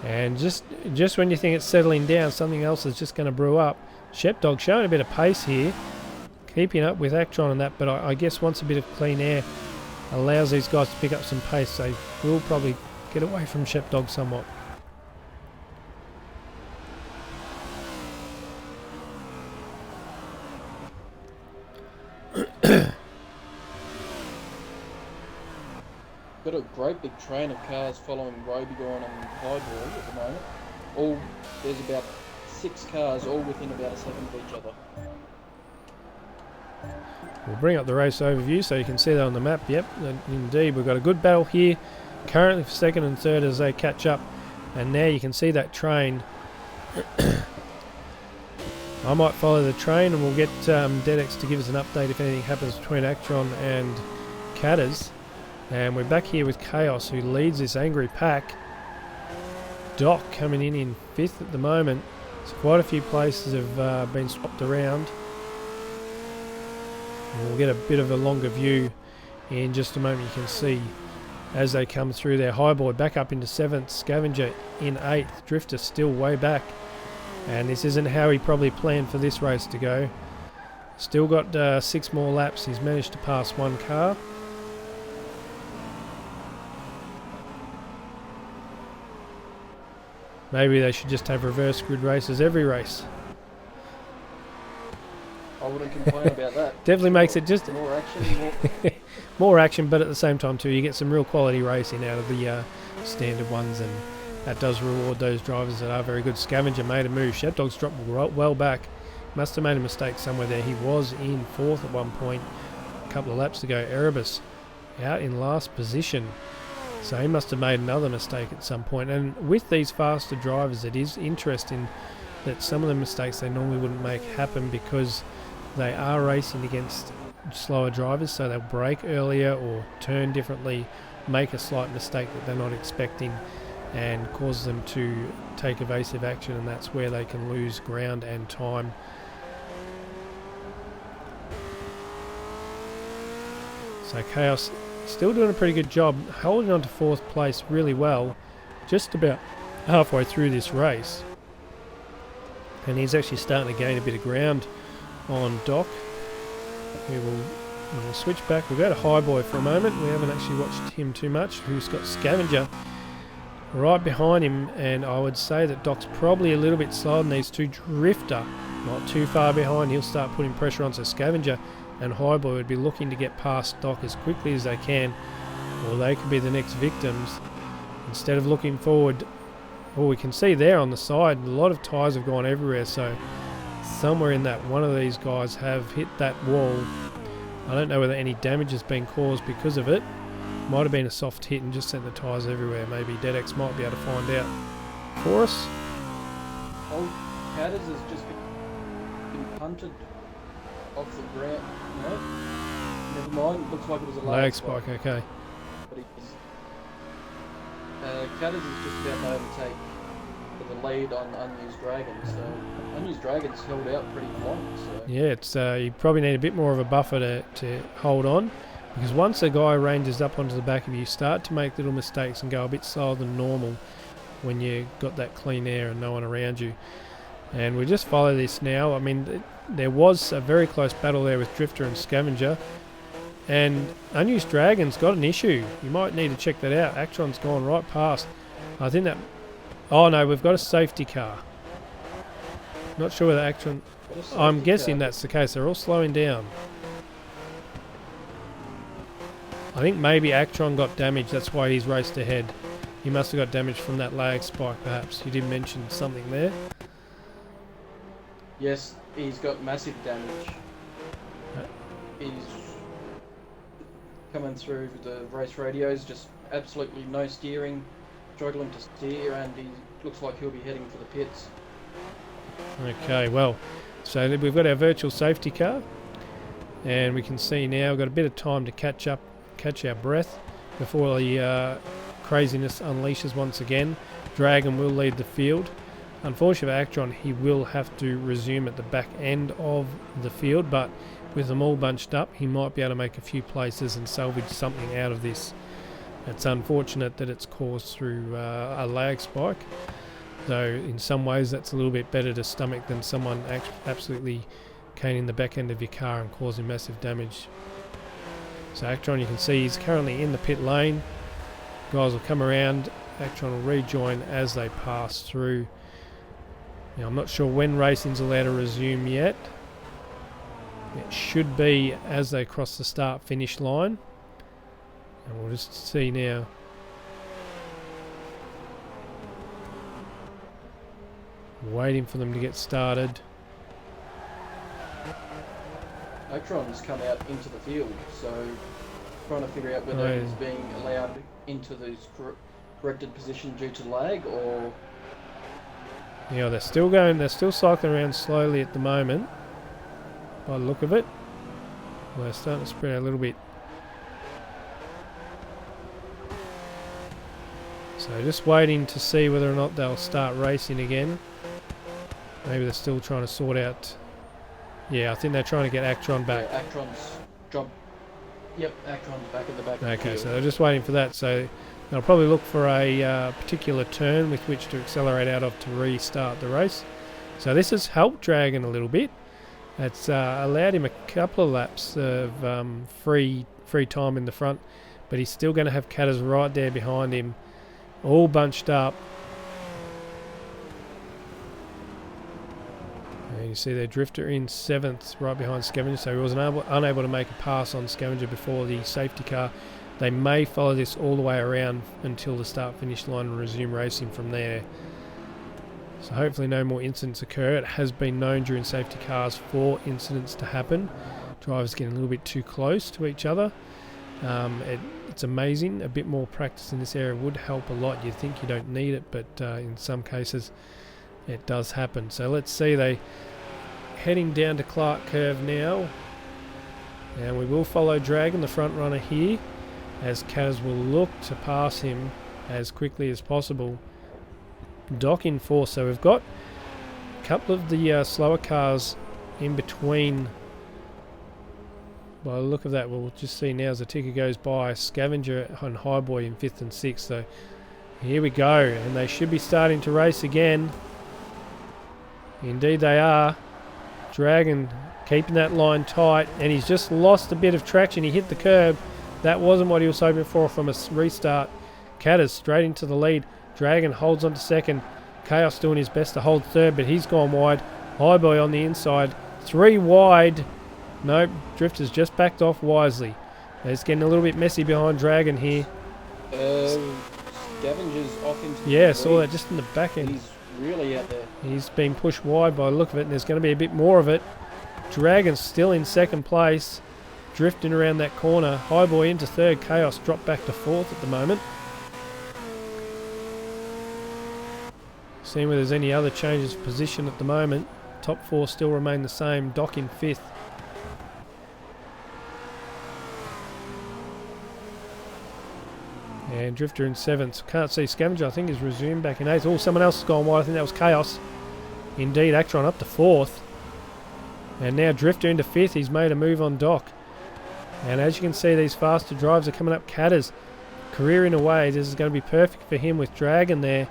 And just when you think it's settling down, something else is just going to brew up. Shepdog showing a bit of pace here, keeping up with Actron and that, but I guess once a bit of clean air allows these guys to pick up some pace, they will probably get away from Shepdog somewhat. Got a great big train of cars following Robigorn and Highboy at the moment. There's about 6 cars, all within about a second of each other. We'll bring up the race overview so you can see that on the map. Yep, indeed, we've got a good battle here currently for 2nd and 3rd as they catch up. And now you can see that train. I might follow the train, and we'll get Dedex to give us an update if anything happens between Actron and Catters. And we're back here with Chaos, who leads this angry pack. Doc coming in 5th at the moment. So quite a few places have been swapped around. And we'll get a bit of a longer view in just a moment. You can see as they come through there. Highboy back up into 7th. Scavenger in 8th. Drifter still way back. And this isn't how he probably planned for this race to go. Still got 6 more laps. He's managed to pass 1 car. Maybe they should just have reverse grid races every race. I wouldn't complain about that. Definitely makes it just more action, more action, but at the same time too, you get some real quality racing out of the standard ones, and that does reward those drivers that are very good. Scavenger made a move. Shepdog's dropped well back. Must have made a mistake somewhere there. He was in 4th at one point a couple of laps ago. Erebus out in last position. So he must have made another mistake at some point. And with these faster drivers, it is interesting that some of the mistakes they normally wouldn't make happen because they are racing against slower drivers, so they'll brake earlier or turn differently, make a slight mistake that they're not expecting, and cause them to take evasive action, and that's where they can lose ground and time. So Chaos still doing a pretty good job, holding on to 4th place really well, just about halfway through this race. And he's actually starting to gain a bit of ground on Doc. We'll switch back. We'll go to Highboy for a moment. We haven't actually watched him too much. Who's got Scavenger right behind him, and I would say that Doc's probably a little bit slower than these two. Drifter not too far behind. He'll start putting pressure on, so Scavenger and Highboy would be looking to get past Doc as quickly as they can, or they could be the next victims. Instead of looking forward, well, we can see there on the side a lot of tyres have gone everywhere, so somewhere in that one of these guys have hit that wall. I don't know whether any damage has been caused because of it. Might have been a soft hit and just sent the tyres everywhere. Maybe Dedex might be able to find out for us. Catters has just been punted off the ground. No? never mind. Looks like it was a lag spike, okay. But Cadders is just about to overtake for the lead on Unused Dragon. So Unused Dragon's held out pretty long. So Yeah, it's you probably need a bit more of a buffer to hold on, because once a guy ranges up onto the back of you, you start to make little mistakes and go a bit slower than normal when you got that clean air and no one around you. And we just follow this now. I mean, there was a very close battle there with Drifter and Scavenger, and Unused Dragon's got an issue. You might need to check that out. Actron's gone right past. I think that... Oh no, we've got a safety car. Not sure whether Actron... I'm guessing that's the case. They're all slowing down. I think maybe Actron got damaged. That's why he's raced ahead. He must have got damaged from that lag spike, perhaps. You did mention something there. Yes, he's got massive damage. He's coming through the race radios, just absolutely no steering, struggling to steer, and he looks like he'll be heading for the pits. Okay, well, so we've got our virtual safety car, and we can see now we've got a bit of time to catch our breath before the craziness unleashes once again. Dragon will lead the field. Unfortunately for Actron, he will have to resume at the back end of the field, but with them all bunched up, he might be able to make a few places and salvage something out of this. It's unfortunate that it's caused through a lag spike, though in some ways that's a little bit better to stomach than someone absolutely caning the back end of your car and causing massive damage. So Actron, you can see he's currently in the pit lane. Guys will come around, Actron will rejoin as they pass through. Now, I'm not sure when racing's allowed to resume yet. It should be as they cross the start-finish line. And we'll just see now. Waiting for them to get started. Actron's come out into the field, so trying to figure out whether he's being allowed into those corrected position due to lag, or... Yeah, they're still cycling around slowly at the moment, by the look of it. Well, they're starting to spread out a little bit. So just waiting to see whether or not they'll start racing again. Maybe they're still trying to sort out... Yeah, I think they're trying to get Actron back. Yeah, Actron's dropped. Yep, Actron's back at the back of the Okay, field. so they're just waiting for that. So they'll probably look for a particular turn with which to accelerate out of to restart the race. So this has helped Dragon a little bit. It's allowed him a couple of laps of free time in the front, but he's still going to have Catters right there behind him, all bunched up. And you see their Drifter in 7th, right behind Scavenger, so he was unable to make a pass on Scavenger before the safety car. They may follow this all the way around until the start-finish line and resume racing from there. So hopefully no more incidents occur. It has been known during safety cars for incidents to happen. Drivers getting a little bit too close to each other. It's amazing. A bit more practice in this area would help a lot. You'd think you don't need it, but in some cases it does happen. So let's see, they heading down to Clark Curve now. And we will follow Dragon, the front runner here, as Kaz will look to pass him as quickly as possible. Dock in 4th, so we've got a couple of the slower cars in between. By the look of that, we'll just see now as the ticker goes by, Scavenger and Highboy in 5th and 6th. So here we go, and they should be starting to race again. Indeed they are. Dragon keeping that line tight, and he's just lost a bit of traction. He hit the curb. That wasn't what he was hoping for from a restart. Catters straight into the lead. Dragon holds on to 2nd. Chaos doing his best to hold 3rd, but he's gone wide. Highboy on the inside. 3 wide. Nope, Drifter's just backed off wisely. It's getting a little bit messy behind Dragon here. Scavenger's off into the Yeah, saw that just in the back end. He's really out there. He's been pushed wide by the look of it, and there's going to be a bit more of it. Dragon's still in 2nd place, drifting around that corner. Highboy into 3rd. Chaos dropped back to 4th at the moment. Seeing whether there's any other changes of position at the moment. Top 4 still remain the same. Dock in 5th. And Drifter in 7th. Can't see Scavenger, I think, is resumed back in 8th. Oh, someone else has gone wide. I think that was Chaos. Indeed, Actron up to 4th. And now Drifter into 5th. He's made a move on Doc. And as you can see, these faster drives are coming up. Catters careering away. This is going to be perfect for him with Dragon there,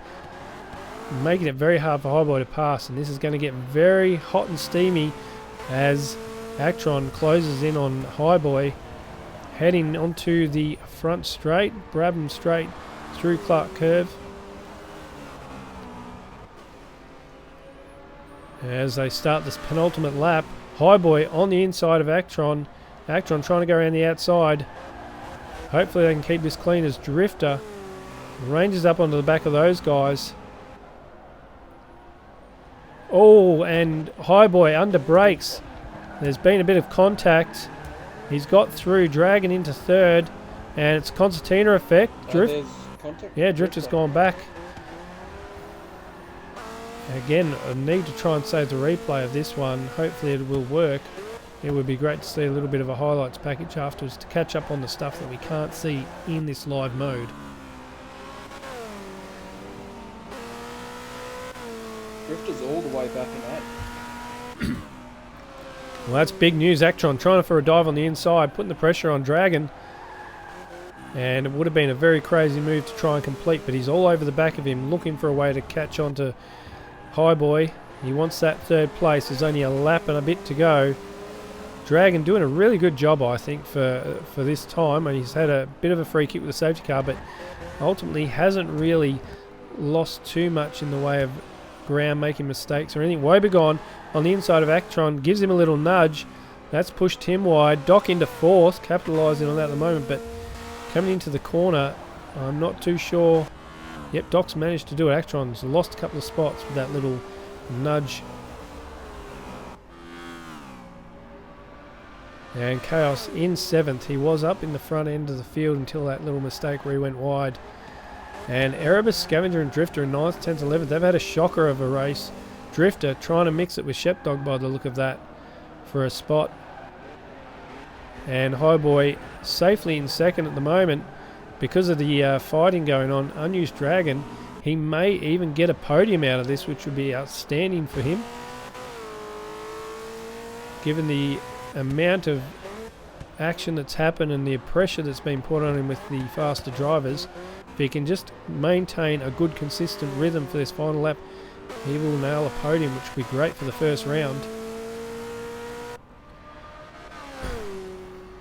making it very hard for Highboy to pass. And this is going to get very hot and steamy as Actron closes in on Highboy, heading onto the front straight. Brabham straight through Clark Curve. As they start this penultimate lap, Highboy on the inside of Actron. Actron trying to go around the outside. Hopefully they can keep this clean as Drifter ranges up onto the back of those guys. Oh, and Highboy under brakes. There's been a bit of contact. He's got through, Dragon into 3rd, and it's concertina effect. There's contact. Yeah, Drifter's gone back. Again, I need to try and save the replay of this one. Hopefully it will work. It would be great to see a little bit of a highlights package afterwards to catch up on the stuff that we can't see in this live mode. Drifter's all the way back in 8th. Well, that's big news. Actron trying for a dive on the inside, putting the pressure on Dragon. And it would have been a very crazy move to try and complete, but he's all over the back of him, looking for a way to catch on to Highboy. He wants that 3rd place. There's only a lap and a bit to go. Dragon doing a really good job, I think, for this time. And he's had a bit of a free kick with the safety car, but ultimately hasn't really lost too much in the way of ground making mistakes or anything. Woebegone on the inside of Actron gives him a little nudge. That's pushed him wide. Doc into 4th, capitalising on that at the moment, but coming into the corner, I'm not too sure. Yep, Doc's managed to do it. Actron's lost a couple of spots with that little nudge. And Chaos in 7th. He was up in the front end of the field until that little mistake where he went wide. And Erebus, Scavenger and Drifter in 9th, 10th, 11th. They've had a shocker of a race. Drifter trying to mix it with Shepdog by the look of that for a spot. And Highboy safely in 2nd at the moment because of the fighting going on. Unused Dragon. He may even get a podium out of this, which would be outstanding for him, given the amount of action that's happened and the pressure that's been put on him with the faster drivers. If he can just maintain a good consistent rhythm for this final lap, he will nail a podium, which would be great for the first round.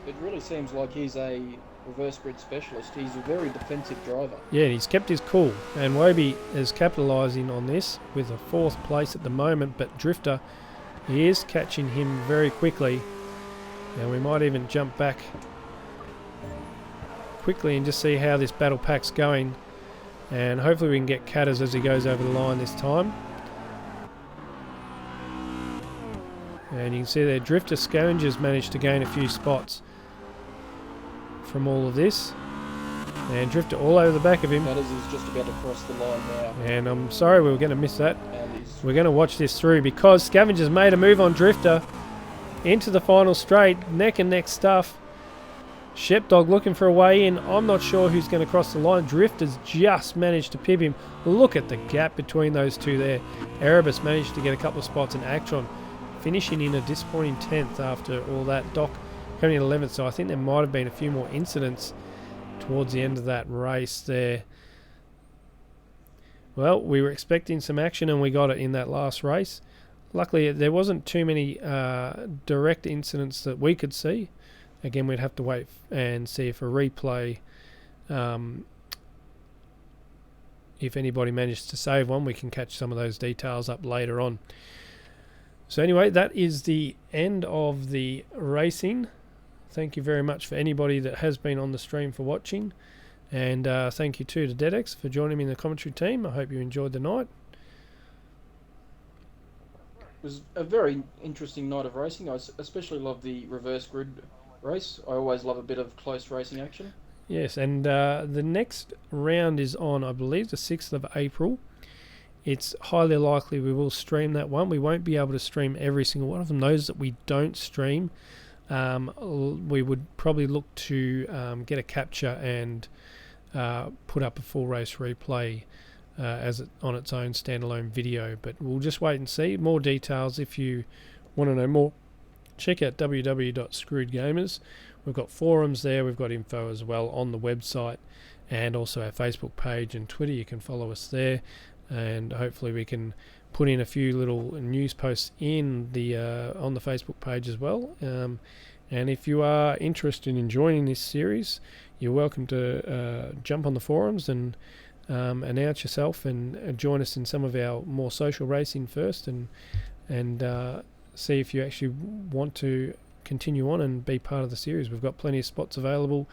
It really seems like he's a reverse grid specialist. He's a very defensive driver. Yeah, he's kept his cool, and Wobie is capitalising on this with a 4th place at the moment, but Drifter, he is catching him very quickly. And we might even jump back quickly and just see how this battle pack's going. And hopefully we can get Catters as he goes over the line this time. And you can see there, Drifter Scavengers managed to gain a few spots from all of this. And Drifter all over the back of him. Catters is just about to cross the line now. And I'm sorry we were going to miss that. And we're going to watch this through because Scavengers made a move on Drifter into the final straight, neck and neck stuff. Shepdog looking for a way in. I'm not sure who's going to cross the line. Drifter's just managed to pip him. Look at the gap between those two there. Erebus managed to get a couple of spots, and Actron finishing in a disappointing 10th after all that. Doc coming in 11th, so I think there might have been a few more incidents towards the end of that race there. Well, we were expecting some action and we got it in that last race. Luckily, there wasn't too many direct incidents that we could see. Again, we'd have to wait and see if a replay, if anybody managed to save one, we can catch some of those details up later on. So anyway, that is the end of the racing. Thank you very much for anybody that has been on the stream for watching. And thank you too to DeadX for joining me in the commentary team. I hope you enjoyed the night. It was a very interesting night of racing. I especially love the reverse grid race. I always love a bit of close racing action. Yes, and the next round is on, I believe, the 6th of April. It's highly likely we will stream that one. We won't be able to stream every single one of them. Those that we don't stream, we would probably look to get a capture and put up a full race replay on its own standalone video. But we'll just wait and see. More details, if you want to know more, check out www.screwedgamers. We've got forums there, we've got info as well on the website, and also our Facebook page and Twitter. You can follow us there, and hopefully we can put in a few little news posts in the on the Facebook page as well. And if you are interested in joining this series, you're welcome to jump on the forums and announce yourself and join us in some of our more social racing first, and see if you actually want to continue on and be part of the series. We've got plenty of spots available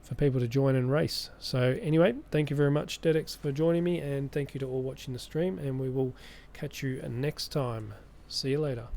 for people to join and race. So anyway, thank you very much, Dedex, for joining me, and thank you to all watching the stream, and we will catch you next time. See you later.